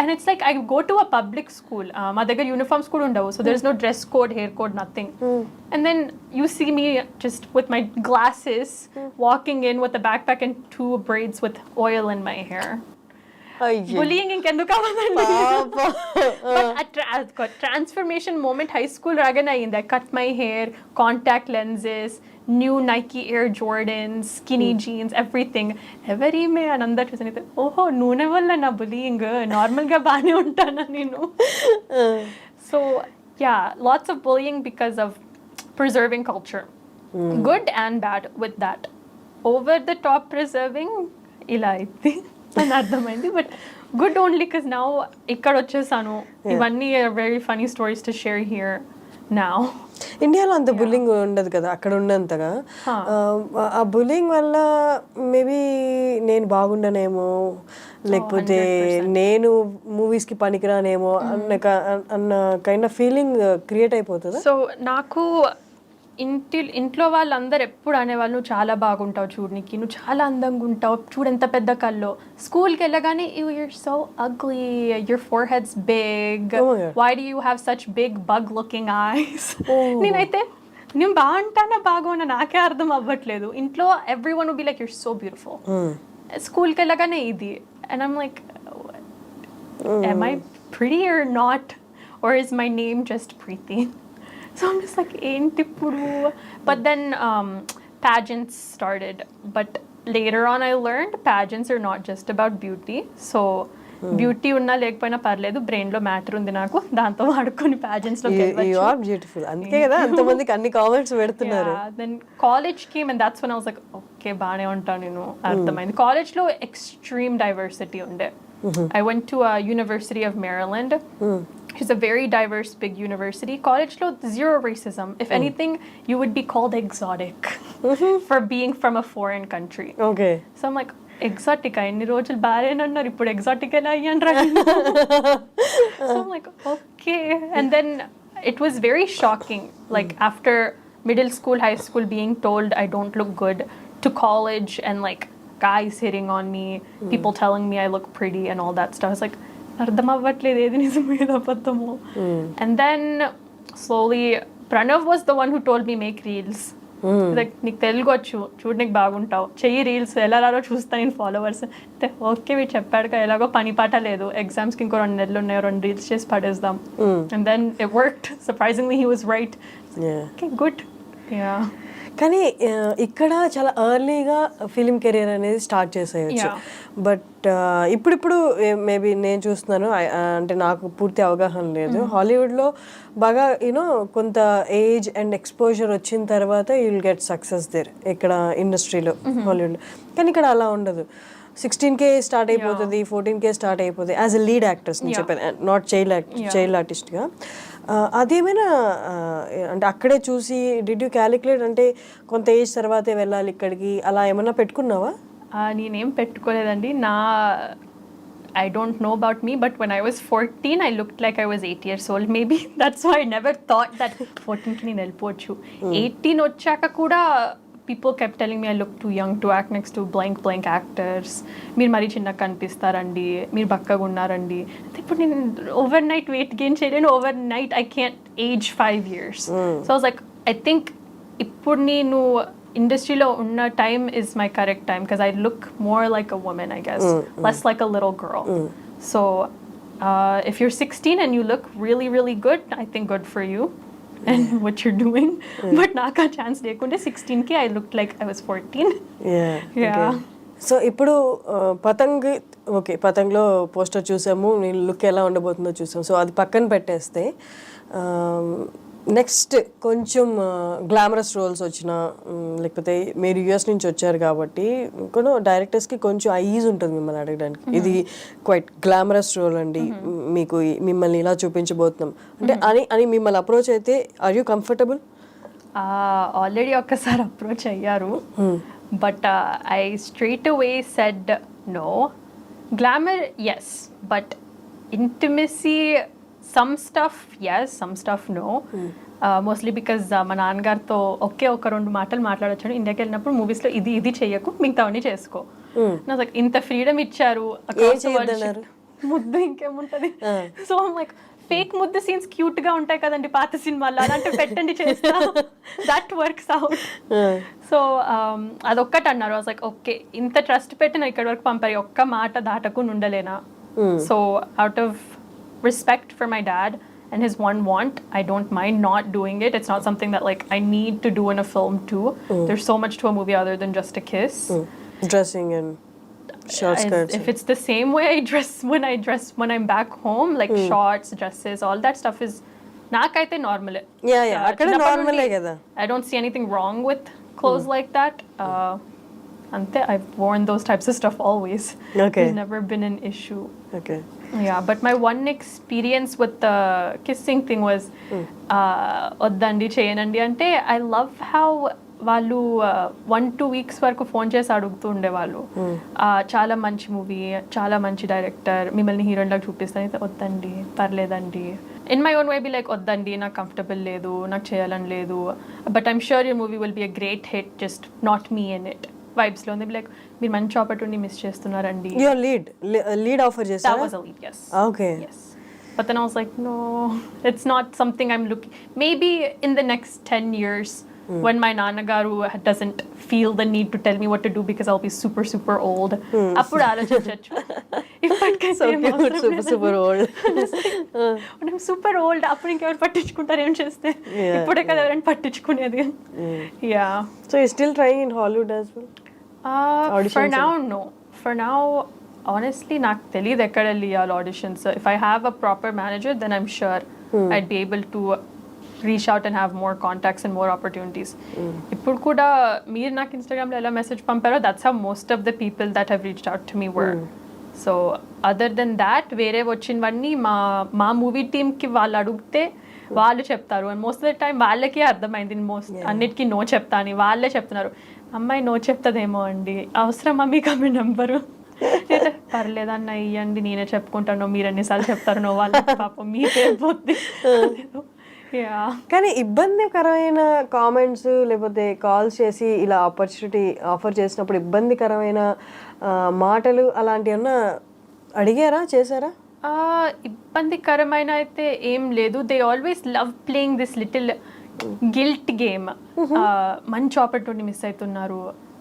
And it's like I go to a public school. మా దగ్గర యూనిఫామ్స్ కూడా ఉండవు, so there's no dress code, hair code, nothing. And then you see me just with my glasses walking in with a backpack and 2 braids with oil in my hair. Bullying ఇంకెందుకు అవ్వదండి. But a transformation moment high school రాగానే అయ్యింది. I cut my hair, contact lenses, new Nike Air Jordans, skinny jeans, everything. ఎవరిమే అని అందరు చూసి ఓహో నూనె వల్ల నా బులియింగ్, నార్మల్గా బాగానే ఉంటానా నేను. So yeah, lots of bullying because of preserving culture. Good and bad with that. Over the top preserving ఇలా అయితే అని అర్థమైంది. But good only because now ఇక్కడ వచ్చేసాను. ఇవన్నీ very funny stories to share here now. ఇండియాలో అంత బుల్లింగ్ ఉండదు కదా అక్కడ ఉన్నంతగా. ఆ బుల్లింగ్ వల్ల మేబీ నేను బాగుండనేమో, లేకపోతే నేను మూవీస్కి పనికిరానేమో అన్న కైండ్ ఆఫ్ ఫీలింగ్ క్రియేట్ అయిపోతుంది. సో నాకు ఇంట్లో వాళ్ళందరూ ఎప్పుడు అనేవాళ్ళు నువ్వు చాలా బాగుంటావు చూడనికి, నువ్వు చాలా అందంగా ఉంటావు, చూడెంత పెద్ద కల్లో. స్కూల్కి వెళ్ళగానే you're so ugly, your forehead's big, why do you have such big bug looking eyes. నేనైతే నేను బాగుంటానా బాగోనా నాకే అర్థం అవ్వట్లేదు. ఇంట్లో everyone be like you're so beautiful. స్కూల్కి వెళ్ళగానే ఇది and I'm like am I pretty or not, or is my name just Preethi? So I'm just like, enti pudu. But then pageants started. But later on I learned pageants are not just about beauty. So beauty ఉన్నా లేకపోయినా పర్లేదు, brain లో matter ఉంది నాకు, దాంతో వాడుకొని pageants లోకి వెళ్ళొచ్చు. You are beautiful. అందుకే కదా అంతమందికి అన్ని కామెంట్స్ పెడుతున్నారు. Then college came and that's when I was like, okay బానే ఉంటాను నేను, అర్థమైంది. కాలేజ్ లో ఎక్స్ట్రీమ్ డైవర్సిటీ ఉండే. I went to a University of Maryland. It's a very diverse, big university. College lo zero racism. If anything, you would be called exotic for being from a foreign country. Okay. So I'm like, exotic inni rojulu barenannaru, ippudu exotic ela ayyanra. So I'm like, okay. And then it was very shocking, like after middle school, high school, being told I don't look good, to college and like guys hitting on me, people telling me I look pretty and all that stuff. I was like, అర్థం అవ్వట్లేదు ఏది నిజమో ఏది అబద్ధమో. And then slowly Pranav was the one who told me make reels. Like నీకు తెలుగు వచ్చు, చూడు నీకు బాగుంటావు, చెయ్యి రీల్స్, ఎలా రాలో చూస్తా నేను ఫాలోవర్స్. ఓకే వీడు చెప్పాడుగా, ఎలాగో పని పాట లేదు, ఎగ్జామ్స్కి ఇంకో 2 నెలలు ఉన్నాయి, 2 రీల్స్ చేసి పడేద్దాం. And then it worked. Surprisingly he was right. Okay, good. Yeah. కానీ ఇక్కడ చాలా ఎర్లీగా ఫిలిం కెరీర్ అనేది స్టార్ట్ చేసేయచ్చు. బట్ ఇప్పుడిప్పుడు మేబీ నేను చూస్తున్నాను, అంటే నాకు పూర్తి అవగాహన లేదు, హాలీవుడ్లో బాగా యూనో కొంత ఏజ్ అండ్ ఎక్స్పోజర్ వచ్చిన తర్వాత you will get success there ఇక్కడ ఇండస్ట్రీలో, హాలీవుడ్లో. కానీ ఇక్కడ అలా ఉండదు. 16K స్టార్ట్ అయిపోతుంది, 14K స్టార్ట్ అయిపోతుంది యాజ్ ఎ లీడ్ యాక్టర్స్ నేను చెప్పాను, నాట్ చైల్డ్ ఆర్టిస్ట్గా. అదేమైనా అంటే అక్కడే చూసి డిడ్ యూ క్యాలిక్యులేట్, అంటే కొంత ఏజ్ తర్వాతే వెళ్ళాలి ఇక్కడికి, అలా ఏమన్నా పెట్టుకున్నావా? నేనేం పెట్టుకోలేదండి. I don't know about me, but when I was 14, I looked like I was 8 years old. Maybe that's why I never thought that 14కి నేను వెళ్ళిపోవచ్చు. 18 వచ్చాక కూడా people kept telling me I look too young to act next to blank actors. మీరు మరీ చిన్నగా కనిపిస్తారండి, మీరు బక్కగా ఉన్నారండి. ఇప్పుడు నేను ఓవర్ నైట్ వెయిట్ గెయిన్ చేయలేను, over night I can't age 5 years. So I was like, I think ఇప్పుడు నేను ఇండస్ట్రీలో ఉన్న time is my correct time because I look more like a woman, I guess, less like a little girl. So if you're 16 and you look really, really good, I think good for you and what you're doing. But naaka chance lekunde 16K I looked like I was 14. Yeah. So ఇప్పుడు పతంగ్, okay పతంగ్లో poster చూసాము, నేను look ఎలా ఉండబోతుందో చూసాము. So అది పక్కన పెట్టేస్తే next కొంచెం గ్లామరస్ రోల్స్ వచ్చిన, లేకపోతే మీరు యూఎస్ నుంచి వచ్చారు కాబట్టి కొన్ని డైరెక్టర్స్కి కొంచెం ఈజ్ ఉంటుంది మిమ్మల్ని అడగడానికి, ఇది క్వైట్ గ్లామరస్ రోల్ అండి, మీకు మిమ్మల్ని ఇలా చూపించబోతున్నాం అంటే అని మిమ్మల్ని అప్రోచ్ అయితే ఆర్ యూ కంఫర్టబుల్? ఆల్రెడీ ఒక్కసారి అప్రోచ్ అయ్యారు, but I straight away said no. Glamour yes, but intimacy some stuff yes, some stuff no. Mostly because మా నాన్నగారితో ఒకే ఒక 2 మాటలు మాట్లాడొచ్చాను. ఇండియాకి వెళ్ళినప్పుడు మూవీస్లో ఇది చెయ్యకు, మిగతావన్నీ చేసుకో. నాకు like ఇంత ఫ్రీడమ్ ఇచ్చారు. ముద్దు ఇంకేముంటది. సో లైక్ ఫేక్ ముద్దు సీన్స్ క్యూట్ గా ఉంటాయి కదండి పాత సినిమాల్లో, అలాంటివి పెట్టండి చేస్తా, దట్ వర్క్స్ అవుట్. సో అదొక్కటి అన్నారు. లైక్ ఓకే, ఇంత ట్రస్ట్ పెట్టి నాకు ఇక్కడి వరకు పంపారు, ఒక్క మాట దాటకుండా ఉండలేనా. So out of respect for my dad and his one want, I don't mind not doing it. It's not something that like I need to do in a film too. There's so much to a movie other than just a kiss. Dressing and short skirts. If it's the same way I dress when I'm back home, like shorts, dresses, all that stuff is nakaithe normal. Yeah, akkada normal e kada. I don't see anything wrong with clothes like that. Ante I've worn those types of stuff always. Okay. It's never been an issue. Okay. Yeah, but my one experience with the kissing thing was oddandi cheyanandi ante I love how వాళ్ళు 1-2 weeks వరకు phone చేసి అడుగుతూ ఉండేవాళ్ళు, చాలా మంచి movie, చాలా మంచి director, మిమ్మల్ని హీరోయిన్ లాగా చూపిస్తాను. అయితే వద్దండి, పర్లేదండి. In my own way be like వద్దండి, నాకు కంఫర్టబుల్ లేదు, నాకు చేయాలని లేదు, but I'm sure your movie will be a great hit, just not me in it vibes లో ఉంది. లైక్ మీరు మంచి ఆపర్చునిటీ మిస్ చేస్తున్నారండి. యువర్ లీడ్ ఆఫర్ చేశారా? That was a lead, yes. Okay. Yes. But then I was like, no, it's not something I'm looking. Maybe in the next 10 years, when my nanagaru doesn't feel the need to tell me what to do because I'll be super, super old. Appudu aloచించొచ్చు. So cute, super old. When I'm super old, అప్పుడు ఇంకెవరు పట్టించుకుంటారు ఏం చేస్తే? ఇప్పుడే కదా ఎవరైనా పట్టించుకునేది. Yeah. So you're still trying in Hollywood as well? For now, no. For now, honestly, నాకు తెలియదు ఎక్కడ వెళ్ళాలి auditions. If I have a proper manager, then I'm sure I'd be able to reach out and have more contacts and more opportunities. ఇప్పుడు కూడా మీరు నాకు ఇన్స్టాగ్రామ్లో ఎలా message పంపారో, that's how most of the people that have reached out to me were. So other than that, వేరే వచ్చినవన్నీ మా movie టీమ్కి వాళ్ళు అడిగితే వాళ్ళు చెప్తారు. And most of the time వాళ్ళకే అర్థమైంది అన్నిటికీ నో చెప్తా అని. వాళ్ళే చెప్తున్నారు, అమ్మాయి నో చెప్తుందేమో అండి, అవసరమా మీకు ఆమె నెంబరు? పర్లేదన్న ఇవ్వండి, నేనే చెప్పుకుంటాను, మీరు ఎన్నిసార్లు చెప్తారు నో, వాళ్ళ పాపం మీకే పోద్ది. కానీ ఇబ్బందికరమైన కామెంట్స్ లేకపోతే కాల్స్ చేసి ఇలా ఆపర్చునిటీ ఆఫర్ చేసినప్పుడు ఇబ్బందికరమైన మాటలు అలాంటివి ఏమన్నా అడిగారా, చేశారా? ఇబ్బందికరమైన అయితే ఏం లేదు. They always love playing this little guilt game. మంచి ఆపర్చునిటీ మిస్ అవుతున్నారు,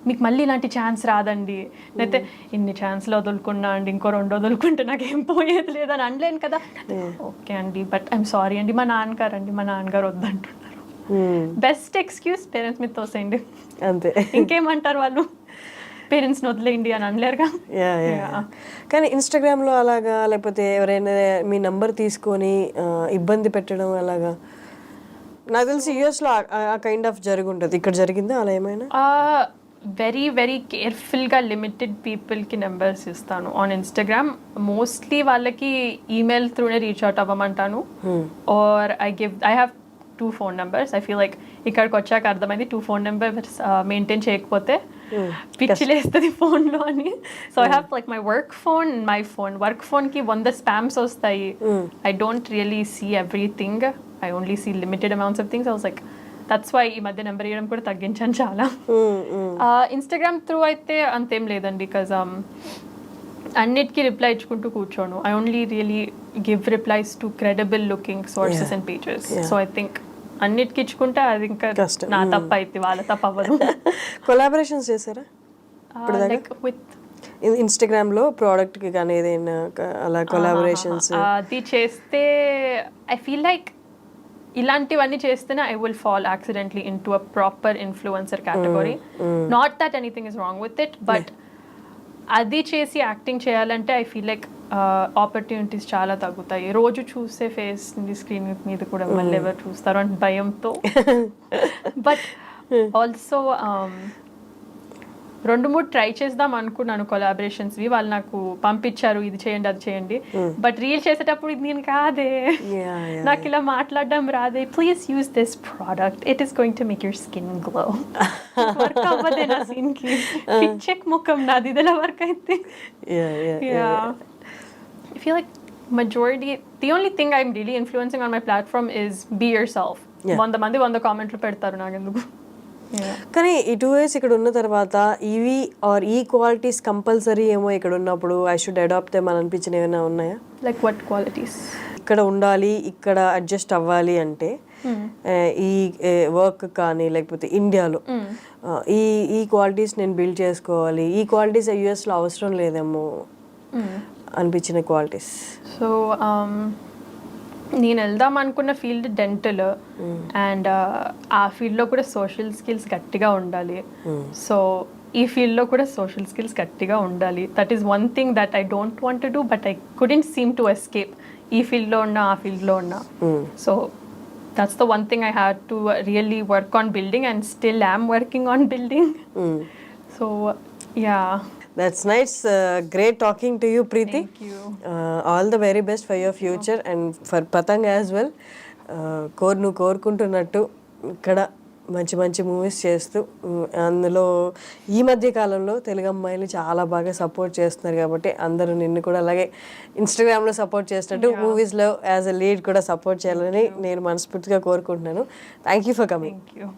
మీకు మళ్ళీ ఇలాంటి ఛాన్స్ రాదండి, లేకపోతే ఇన్ని ఛాన్స్లో వదులుకున్నా అండి, ఇంకో 2 వదులుకుంటే నాకేం పోయేది లేదని అనలేను కదా. ఓకే అండి, బట్ ఐఎమ్ సారీ అండి, మా నాన్నగారు వద్దంటున్నారు. బెస్ట్ ఎక్స్క్యూజ్ పేరెంట్స్ మీద తోసేయండి, అంతే. ఇంకేమంటారు వాళ్ళు, పేరెంట్స్ని వదిలేయండి అని అనలేరుగా. కానీ ఇన్స్టాగ్రామ్లో అలాగా, లేకపోతే ఎవరైనా మీ నంబర్ తీసుకొని ఇబ్బంది పెట్టడం అలాగా, నాకు తెలిసి యూఎస్లో ఆ కైండ్ ఆఫ్ జరుగుంటుంది. ఇక్కడ జరిగిందా అలా ఏమైనా? వెరీ వెరీ కేర్ఫుల్గా లిమిటెడ్ పీపుల్కి నెంబర్స్ ఇస్తాను ఆన్ ఇన్స్టాగ్రామ్. మోస్ట్లీ వాళ్ళకి ఈమెయిల్ త్రూనే రీచ్ అవుట్ అవ్వమంటాను. Or I have 2 phone numbers. I feel like ఇక్కడికి వచ్చాక అర్థమైంది 2 phone numbers మెయింటైన్ చేయకపోతే పిచ్చిలేస్తుంది ఫోన్లో అని. So I have like my work phone and my phone. Work ఫోన్కి 100 స్పామ్స్ వస్తాయి. I don't really see everything, I only see limited amounts of things. I was like that's why ఈ మధ్య number ఇవ్వడం కూడా తగ్గించాను చాలా. ఇన్స్టాగ్రామ్ త్రూ అయితే అంతేం లేదండి, బికాజ్ అన్నిటికీ రిప్లై ఇచ్చుకుంటూ కూర్చోను. I only really give replies to credible looking sources and pages. So I think అన్నిటికి ఇచ్చుకుంటే అది ఇంకా నా తప్ప అయితే వాళ్ళ తప్ప అవ్వదు. కొలాబరేషన్స్ చేశారా లైక్ విత్ ఇన్స్టాగ్రామ్లో ప్రోడక్ట్కి కానీ ఏదైనా అలా కొలాబరేషన్స్? అది చేస్తే ఐ ఫీల్ లైక్ ఇలాంటివన్నీ చేస్తేనే I will fall accidentally in to a proper influencer category. Not that anything is wrong with it, but అది చేసి యాక్టింగ్ చేయాలంటే ఐ ఫీల్ లైక్ ఆపర్చునిటీస్ చాలా తగ్గుతాయి. రోజు చూసే ఫేస్ స్క్రీన్ మీద కూడా మళ్ళీ ఎవరు చూస్తారు అని భయంతో. బట్ ఆల్సో 2-3 ట్రై చేద్దాం అనుకున్నాను కొలాబరేషన్స్వి. వాళ్ళు నాకు పంపించారు, ఇది చేయండి అది చేయండి. బట్ రీల్ చేసేటప్పుడు ఇది నేను కాదే, నాకు ఇలా మాట్లాడడం రాదే, please use this product, it is going to make your skin glow. Work అవ్వదే నా స్కిన్కి, పిచ్చెక్ ముఖం నాది, ఇది ఎలా వర్క్ అయితే. I feel like majority, the only thing I'm really influencing on my platform is be yourself. 100 మంది 100 కామెంట్లు పెడతారు నాకెందుకు. కానీ ఈ 2 years ఇక్కడ ఉన్న తర్వాత ఇవి ఆర్ ఈ క్వాలిటీస్ కంపల్సరీ ఏమో ఇక్కడ ఉన్నప్పుడు ఐ షుడ్ అడాప్ట్ దెమ్ అని అనిపించిన ఏమైనా ఉన్నాయా? Like what qualities? ఇక్కడ ఉండాలి, ఇక్కడ అడ్జస్ట్ అవ్వాలి అంటే ఈ వర్క్ కానీ లేకపోతే ఇండియాలో ఈ క్వాలిటీస్ నేను బిల్డ్ చేసుకోవాలి, ఈ క్వాలిటీస్ యూఎస్లో అవసరం లేదేమో అనిపించిన క్వాలిటీస్. సో నేను వెళ్దాం అనుకున్న ఫీల్డ్ డెంటల్, అండ్ ఆ ఫీల్డ్లో కూడా సోషల్ స్కిల్స్ గట్టిగా ఉండాలి. సో ఈ ఫీల్డ్లో కూడా సోషల్ స్కిల్స్ గట్టిగా ఉండాలి. That is one thing that I don't want to do, but I couldn't seem to escape. ఈ ఫీల్డ్లో ఉన్నా ఆ ఫీల్డ్లో ఉన్నా. So that's the one thing I had to really work on building, and still am working on building. So yeah. That's nice. Great talking to you, Preethi. Thank you. All the very best for your future and for Patang as well. నువ్వు కోరుకుంటున్నట్టు ఇక్కడ మంచి మంచి movies చేస్తూ, అందులో ఈ మధ్య కాలంలో తెలుగు అమ్మాయిలు చాలా బాగా సపోర్ట్ చేస్తున్నారు కాబట్టి అందరూ నిన్ను కూడా అలాగే ఇన్స్టాగ్రామ్లో సపోర్ట్ చేసినట్టు మూవీస్లో యాజ్ అ లీడ్ కూడా సపోర్ట్ చేయాలని నేను మనస్ఫూర్తిగా కోరుకుంటున్నాను. Thank you for coming. Thank you.